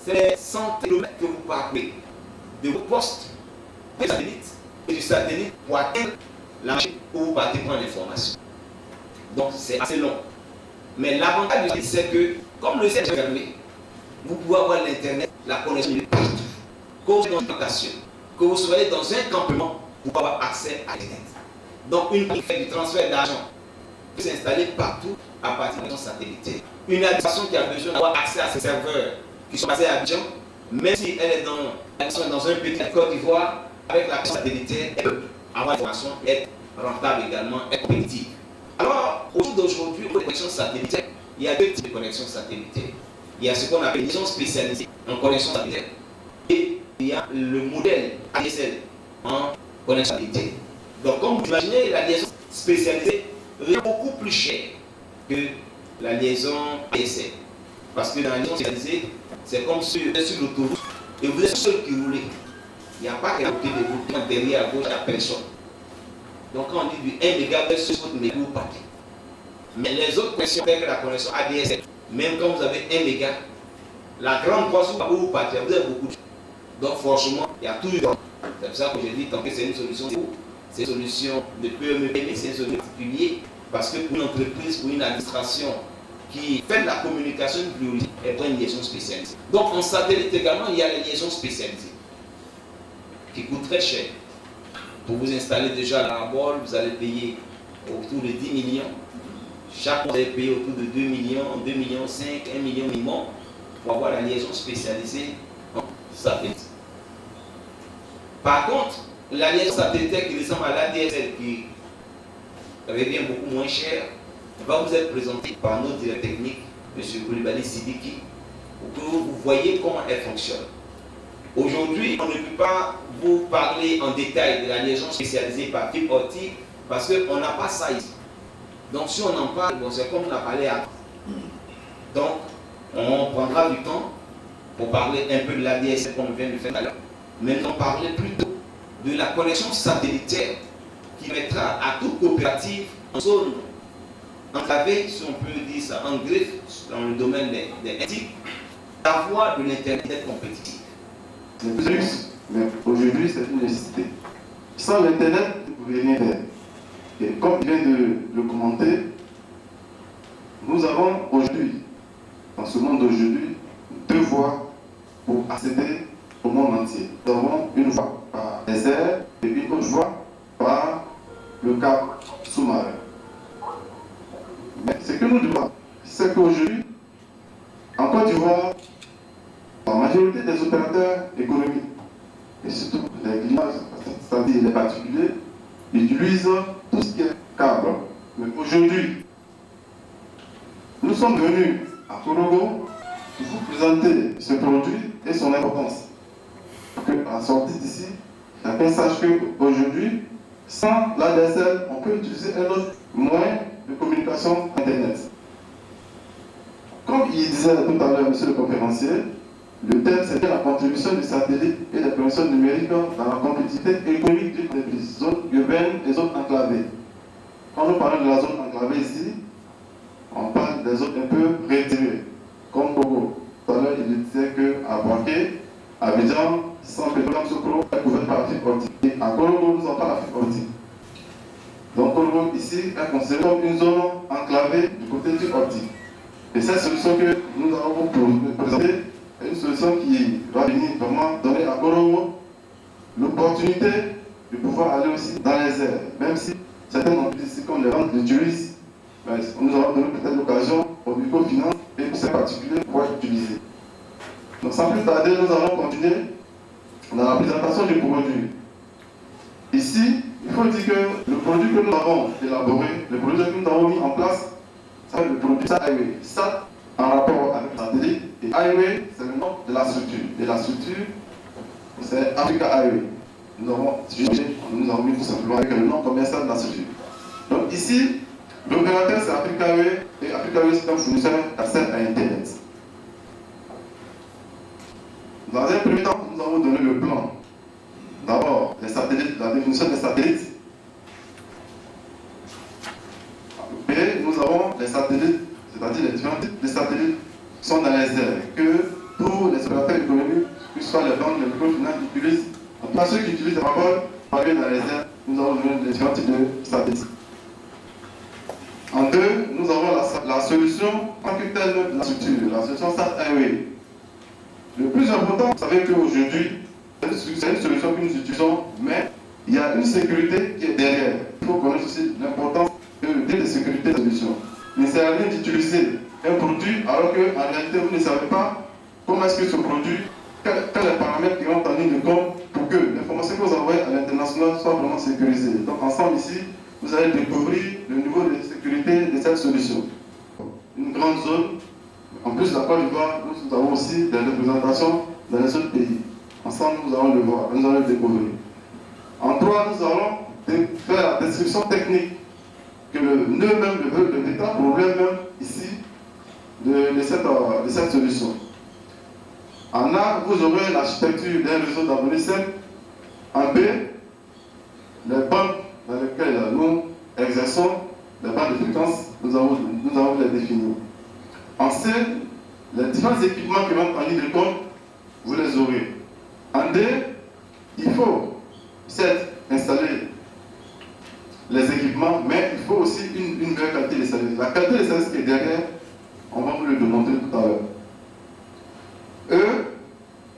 Speaker 4: c'est 100 km que vous parlez de vos postes du satellite et du satellite pour atteindre la machine où vous partez prendre l'information. Donc, c'est assez long. Mais l'avantage du satellite, c'est que, comme le ciel est fermé, vous pouvez avoir l'Internet, la connexion de partout. Que vous soyez dans une plantation, que vous soyez dans un campement, vous pouvez avoir accès à l'Internet. Donc, une qui fait du transfert d'argent peut s'installer partout à partir d'un satellitaire. Une administration qui a besoin d'avoir accès à ses serveurs qui sont basés à Abidjan, même si elle est dans un pays de Côte d'Ivoire, avec la satellitaire, elle peut avoir l'information, être rentable également, être compétitive. Alors, au jour d'aujourd'hui, pour les connexions satellitaires, il y a deux types de connexions satellitaires. Il y a ce qu'on appelle une liaison spécialisée en connexion satellitaire et il y a le modèle ADSL en connexion satellitaire. Donc, comme vous imaginez, la liaison spécialisée est beaucoup plus chère que la liaison PSL. Parce que dans la liaison spécialisée, c'est comme si vous êtes sur l'autoroute et vous êtes seul qui roulez. Il n'y a pas qu'à côté de vous, derrière à gauche, il n'y a personne. Donc, quand on dit du 1 mégabit sur votre méga, vous partez. Mais les autres connexions avec la connexion ADSL, même quand vous avez 1 méga, la grande portion où vous partez, vous avez beaucoup de choses. Donc, franchement, il y a toujours. C'est pour ça que j'ai dit, tant que c'est une solution, c'est une solution de PME, mais c'est une solution particulière. Parce que pour une entreprise, pour une administration qui fait de la communication prioritaire, elle prend une liaison spécialisée. Donc, en satellite également, il y a les liaisons spécialisées qui coûtent très cher. Pour vous installer déjà la parabole, vous allez payer autour de 10 millions. Chaque mois, vous allez payer autour de 2 millions, 2 millions 5, 1 million minimum pour avoir la liaison spécialisée en satellite. Par contre, la liaison satellitaire qui ressemble à l'ADSL, qui revient beaucoup moins cher, va vous être présentée par notre directeur technique, M. Koulibaly Sidiki, pour que vous voyez comment elle fonctionne. Aujourd'hui, on ne peut pas vous parler en détail de la liaison spécialisée par fibre optique parce qu'on n'a pas ça ici. Donc si on en parle, bon, c'est comme on a parlé avant. Donc, on prendra du temps pour parler un peu de l'ADSL comme on vient de faire tout à l'heure. Maintenant, parler plutôt de la connexion satellitaire qui mettra à toute coopérative en zone enclavée, si on peut dire ça, en griffe, dans le domaine des éthiques, d'avoir de l'Internet compétitif.
Speaker 5: C'est plus luxe, mais aujourd'hui c'est une nécessité. Sans l'Internet, vous ne pouvez rien faire. Et comme il vient de le commenter, nous avons aujourd'hui, dans ce monde d'aujourd'hui, 2 voies pour accéder au monde entier. Nous avons une voie par les airs et une autre voie par le câble sous-marin. Mais ce que nous devons, c'est qu'aujourd'hui, en Côte d'Ivoire, la majorité des opérateurs économiques, et surtout les clients, c'est-à-dire les particuliers, utilisent tout ce qui est câble. Mais aujourd'hui, nous sommes venus à Korogo pour vous présenter ce produit et son importance. Pour qu'à la sortie d'ici, chacun sache qu'aujourd'hui, sans l'ADSL, on peut utiliser un autre moyen de communication Internet. Comme il disait tout à l'heure, monsieur le conférencier, le thème c'était la contribution du satellite et des connexions numériques dans la compétitivité économique des zones urbaines et zones enclavées. Quand nous parlons de la zone enclavée ici, on parle des zones un peu retirées, comme Togo. Tout à l'heure, il disait qu'à Boaké, à Abidjan, sans pétrole, Sokro est couvert par la fibre optique. Et à Korogo, nous n'avons pas la fibre optique. Donc Korogo ici est considéré comme une zone enclavée du côté du optique. Et cette solution que nous allons vous présenter est une solution qui va venir vraiment donner à Korogo l'opportunité de pouvoir aller aussi dans les airs. Même si certains entreprises ici, comme les ventes l'utilisent, nous allons donner peut-être l'occasion au microfinance et pour ces particuliers pour pouvoir utiliser. Donc sans plus tarder, nous allons continuer dans la présentation du produit. Ici, il faut dire que le produit que nous avons élaboré, le produit que nous avons mis en place, c'est le produit Highway. SAT en rapport avec le satellite et Highway, c'est le nom de la structure. Et la structure, c'est Africa Highway. Nous avons mis tout simplement avec le nom commercial de la structure. Donc ici, l'opérateur c'est Africa Highway et Africa Highway c'est un fournisseur d'accès à Internet. Dans un premier temps, nous avons donné le plan. D'abord, les satellites, la définition des satellites. Et nous avons les satellites, c'est-à-dire les différents types de satellites qui sont dans les airs, que tous les opérateurs économiques, que ce soit les banques, les microfinances, utilisent. Donc, pas ceux qui utilisent les paraboles, par dans les airs, nous avons les différents types de satellites. En deux, nous avons la solution en que telle de la structure, la solution SAT Highway. Le plus important, vous savez qu'aujourd'hui, c'est une solution que nous utilisons, mais il y a une sécurité qui est derrière. Il faut connaître aussi l'importance de sécurité de la solution. Il ne sert à rien d'utiliser un produit alors qu'en réalité vous ne savez pas comment est-ce que ce produit, quels sont les paramètres qui rentrent en ligne de compte pour que l'information que vous envoyez à l'international soit vraiment sécurisée. Donc ensemble ici, vous allez découvrir le niveau de sécurité de cette solution. Une grande zone. En plus, la Côte d'Ivoire, nous avons aussi des représentations dans les autres pays. Ensemble, nous allons le voir, nous allons le découvrir. En trois, nous allons de faire la description technique que le nœud même, le véritable problème même ici de cette solution. En A, vous aurez l'architecture d'un réseau d'abonnés simple. En B, les bandes dans lesquelles nous exerçons, les bandes de fréquence, nous avons les définis. En C, les différents équipements qui rentrent en ligne de compte, vous les aurez. En D, il faut certes installer les équipements, mais il faut aussi une meilleure qualité de service. La qualité de service qui est derrière, on va vous le démontrer tout à l'heure. E,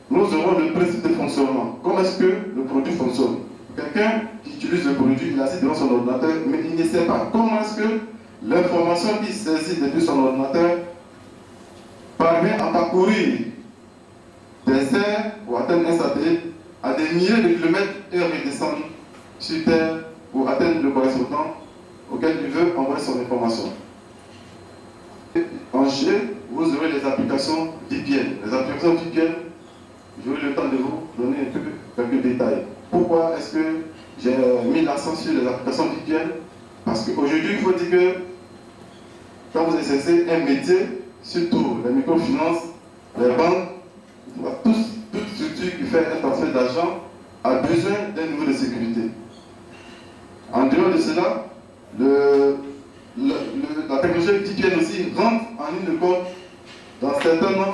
Speaker 5: nous aurons le principe de fonctionnement. Comment est-ce que le produit fonctionne? Quelqu'un qui utilise le produit, il assiste devant son ordinateur, mais il ne sait pas comment est-ce que l'information qu'il saisit depuis son ordinateur parvient à parcourir des airs pour atteindre un satellite à des milliers de kilomètres et redescendre sur Terre pour atteindre le correspondant auquel il veut envoyer son information. En G, vous aurez les applications VPN. Les applications VPN, j'aurai le temps de vous donner un peu quelques détails. Pourquoi est-ce que j'ai mis l'accent sur les applications VPN? Parce qu'aujourd'hui, il faut dire que quand vous exercez un métier, surtout les microfinances, les banques, toute structure qui fait un transfert d'argent a besoin d'un niveau de sécurité. En dehors de cela, la technologie VPN aussi rentre en ligne de compte dans certaines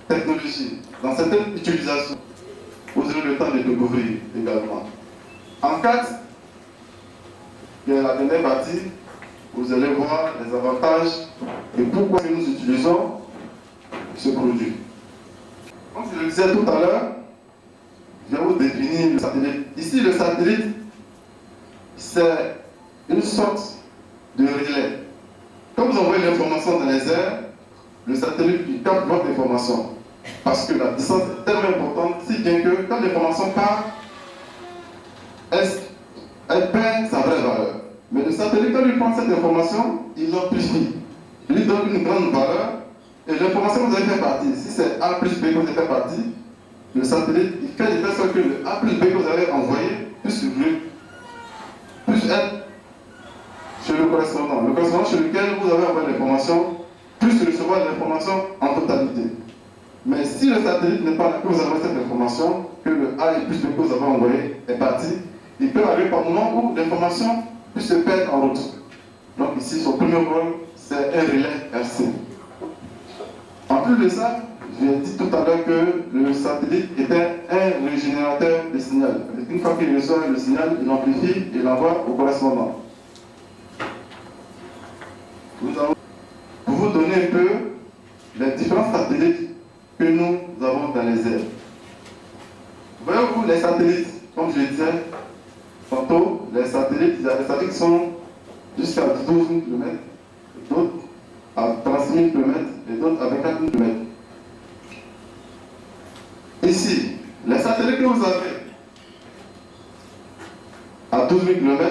Speaker 5: technologies, dans certaines utilisations. Vous aurez le temps de découvrir également. En 4, qui est la dernière partie, vous allez voir les avantages et pourquoi nous utilisons ce produit. Comme je le disais tout à l'heure, je vais vous définir le satellite. Ici, le satellite, c'est une sorte de relais. Quand vous envoyez l'information dans les airs, le satellite il capte votre information. Parce que la distance est tellement importante, si bien que quand l'information part, elle perd sa vraie valeur. Mais le satellite, quand il prend cette information, il l'amplifie. Il lui donne une grande valeur et l'information que vous avez fait partie, si c'est A plus B que vous avez fait partie, le satellite, il fait de telle sorte que le A plus B que vous avez envoyé puisse être chez le correspondant. Le correspondant chez lequel vous avez envoyé l'information puisse recevoir l'information en totalité. Mais si le satellite n'est pas là, que vous avez cette information, que le A et plus B que vous avez envoyé est parti, il peut arriver par moment où l'information puisse se perdre en route. Donc ici, son premier rôle, c'est un relais RC. En plus de ça, j'ai dit tout à l'heure que le satellite était un régénérateur de signal. Une fois qu'il reçoit le signal, il l'amplifie et l'envoie au correspondant. Pour vous donner un peu les différents satellites que nous avons dans les airs. Voyez-vous les satellites, comme je le disais tantôt, les satellites, il y a des satellites qui sont jusqu'à 12 000 km, d'autres à 36 000 km et d'autres à 24 000 km. Ici, les satellites que vous avez à 12 000 km,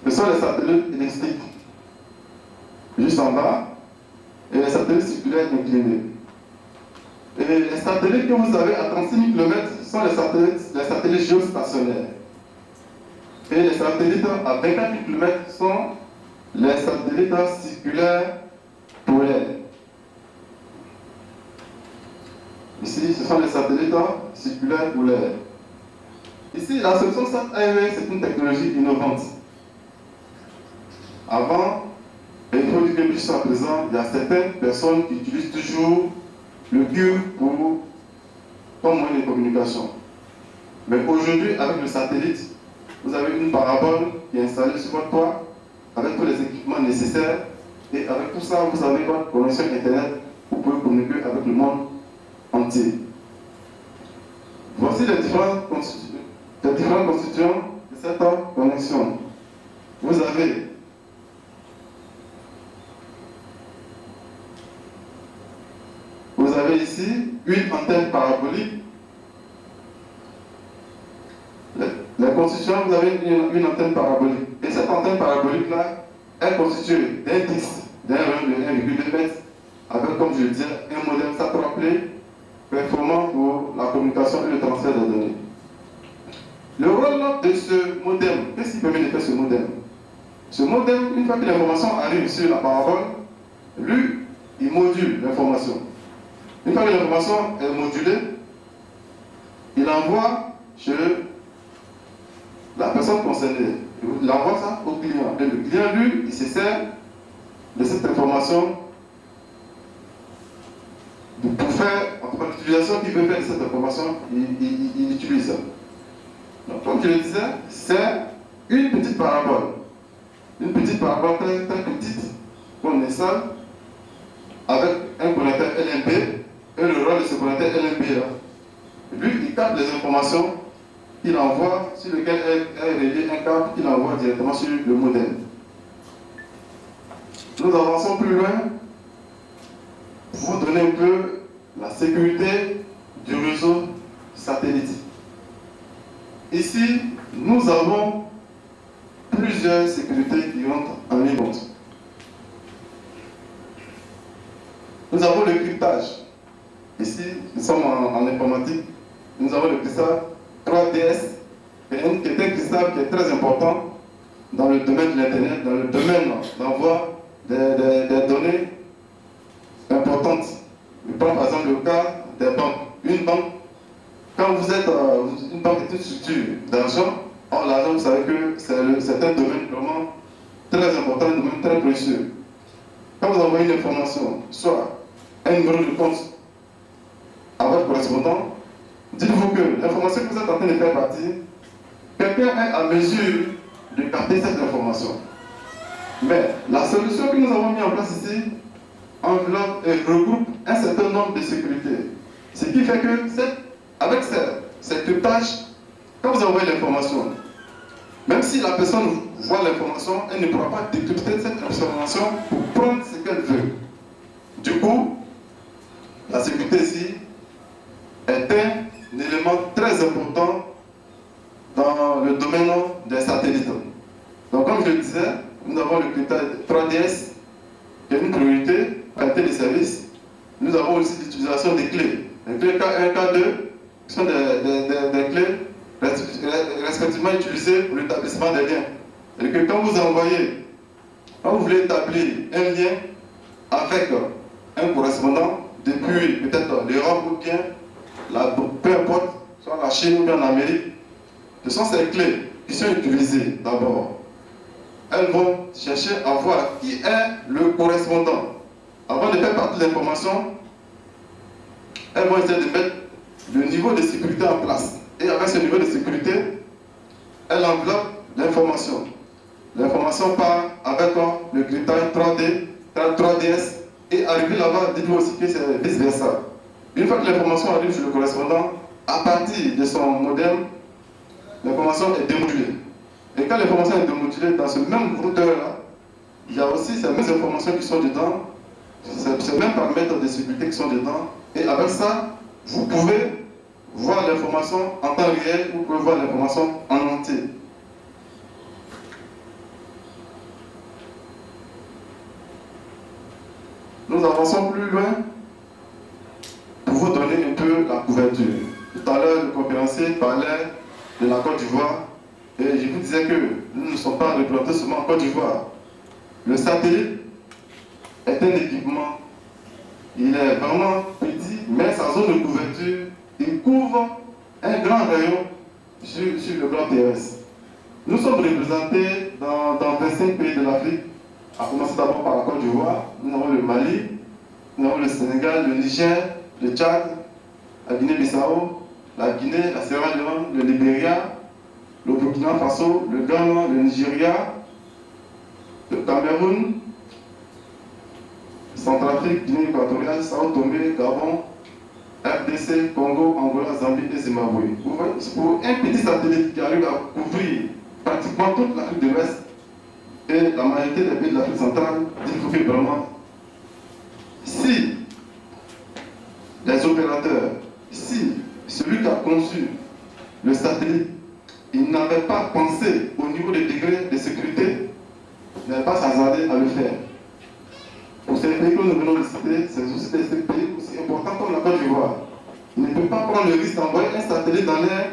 Speaker 5: ce sont les satellites électriques, juste en bas, et les satellites circulaires inclinés. Et les satellites que vous avez à 36 000 km sont les satellites géostationnaires. Et les satellites à 24 000 km sont les satellites circulaires polaires. Ici, ce sont les satellites circulaires polaires. Ici, la solution SatAEW, c'est une technologie innovante. Avant, il faut dire que jusqu'à présent, il y a certaines personnes qui utilisent toujours le cuivre comme moyen de communication. Mais aujourd'hui, avec le satellite, vous avez une parabole qui est installée sur votre toit avec tous les équipements nécessaires et avec tout ça, vous avez votre connexion Internet, vous pouvez communiquer avec le monde entier. Voici les différents constituants de cette connexion. Vous avez ici une antenne parabolique. Les constituants, vous avez une antenne parabolique. Et cette antenne parabolique-là est constituée d'un disque, d'un rayon de 1,2 m, avec, comme je le disais, un modem SAT3 performant pour la communication et le transfert des données. Le rôle de ce modem, qu'est-ce qui permet de faire ce modem? Ce modem, une fois que l'information arrive sur la parabole, lui, il module l'information. Une fois que l'information est modulée, il envoie chez la personne concernée. Il envoie ça au client. Et le client, lui, il se sert de cette information pour faire, en tout cas, l'utilisation qu'il veut faire de cette information, il utilise ça. Donc, comme je le disais, c'est une petite parabole. Une petite parabole très petite qu'on installe avec un connecteur LNB et le rôle de ce connecteur LNB là. Lui, il capte les informations qu'il envoie, sur lequel est relié un câble qu'il envoie directement sur le modem. Nous avançons plus loin pour vous donner un peu la sécurité du réseau satellite. Ici, nous avons plusieurs sécurités qui rentrent en ligne compte. Nous avons le cryptage. Ici, nous sommes en informatique. Nous avons le cristal 3DS, qui est un cristal qui est très important dans le domaine de l'Internet, dans le domaine d'envoi des données importantes. Je prends par exemple le cas des banques. Une banque, quand vous êtes une banque est une structure d'argent, l'argent, vous savez que c'est un domaine vraiment très important, un domaine très précieux. Quand vous envoyez une information, soit un numéro de compte à votre correspondant, dites-vous que l'information que vous êtes en train de faire partie, quelqu'un est à mesure de capter cette information. Mais la solution que nous avons mis en place ici enveloppe et regroupe un certain nombre de sécurités. Ce qui fait que avec cette cryptage, quand vous envoyez l'information, même si la personne voit l'information, elle ne pourra pas décrypter cette information pour prendre ce qu'elle veut. Du coup, la sécurité ici est un élément très important dans le domaine des satellites. Donc, comme je le disais, nous avons le cryptage 3DS, qui est une priorité, qualité des services. Nous avons aussi l'utilisation des clés. Les clés K1, K2, qui sont des clés respectivement utilisées pour l'établissement des liens. Et que quand vous envoyez, quand vous voulez établir un lien avec un correspondant depuis peut-être l'Europe ou bien peu importe, soit la Chine ou bien l'Amérique, ce sont ces clés qui sont utilisées d'abord. Elles vont chercher à voir qui est le correspondant. Avant de faire partie de l'information, elles vont essayer de mettre le niveau de sécurité en place. Et avec ce niveau de sécurité, elle enveloppe l'information. L'information part avec le cryptage 3DS et arrive là-bas, dites-vous aussi que c'est vice-versa. Une fois que l'information arrive sur le correspondant, à partir de son modem, l'information est démodulée. Et quand l'information est démodulée, dans ce même routeur-là, il y a aussi ces mêmes informations qui sont dedans, ces mêmes paramètres de sécurité qui sont dedans. Et avec ça, vous pouvez voir l'information en temps réel, vous pouvez voir l'information en entier. Nous avançons plus loin pour vous donner un peu la couverture. Tout à l'heure, le conférencier parlait de la Côte d'Ivoire et je vous disais que nous ne sommes pas représentés seulement en Côte d'Ivoire. Le satellite est un équipement, il est vraiment petit, mais sa zone de couverture, il couvre un grand rayon sur le plan terrestre. Nous sommes représentés dans 25 pays de l'Afrique, à commencer d'abord par la Côte d'Ivoire. Nous avons le Mali, nous avons le Sénégal, le Niger, le Tchad, la Guinée-Bissau, la Guinée, la Sierra Leone, le Libéria, le Burkina Faso, le Ghana, le Nigeria, le Cameroun, Centrafrique, Guinée équatoriale, Sao Tomé, Gabon, RDC, Congo, Angola, Zambie et Zimbabwe. Vous voyez, pour un petit satellite qui arrive à couvrir pratiquement toute l'Afrique de l'Ouest et la majorité des pays de l'Afrique centrale, il faut que vraiment, si les opérateurs, si celui qui a conçu le satellite, il n'avait pas pensé au niveau des degrés de sécurité, il n'avait pas s'hasarder à le faire. Pour ces pays que nous venons de citer, c'est aussi des pays aussi importants comme la Côte d'Ivoire. Il ne peut pas prendre le risque d'envoyer un satellite dans l'air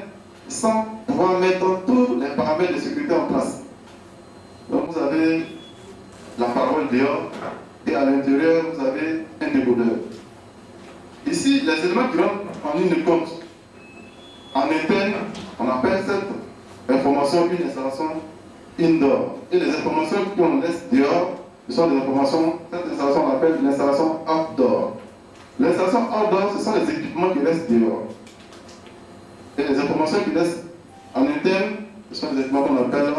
Speaker 5: sans pouvoir mettre tous les paramètres de sécurité en place. Donc vous avez la parole dehors et à l'intérieur vous avez un dégodeur. Ici, les éléments qui rentrent en ligne de compte, en interne, on appelle cette information une installation indoor. Et les informations qu'on laisse dehors, ce sont des informations, cette installation on appelle l'installation outdoor. L'installation outdoor, ce sont les équipements qui restent dehors. Et les informations qui restent en interne, ce sont les équipements qu'on appelle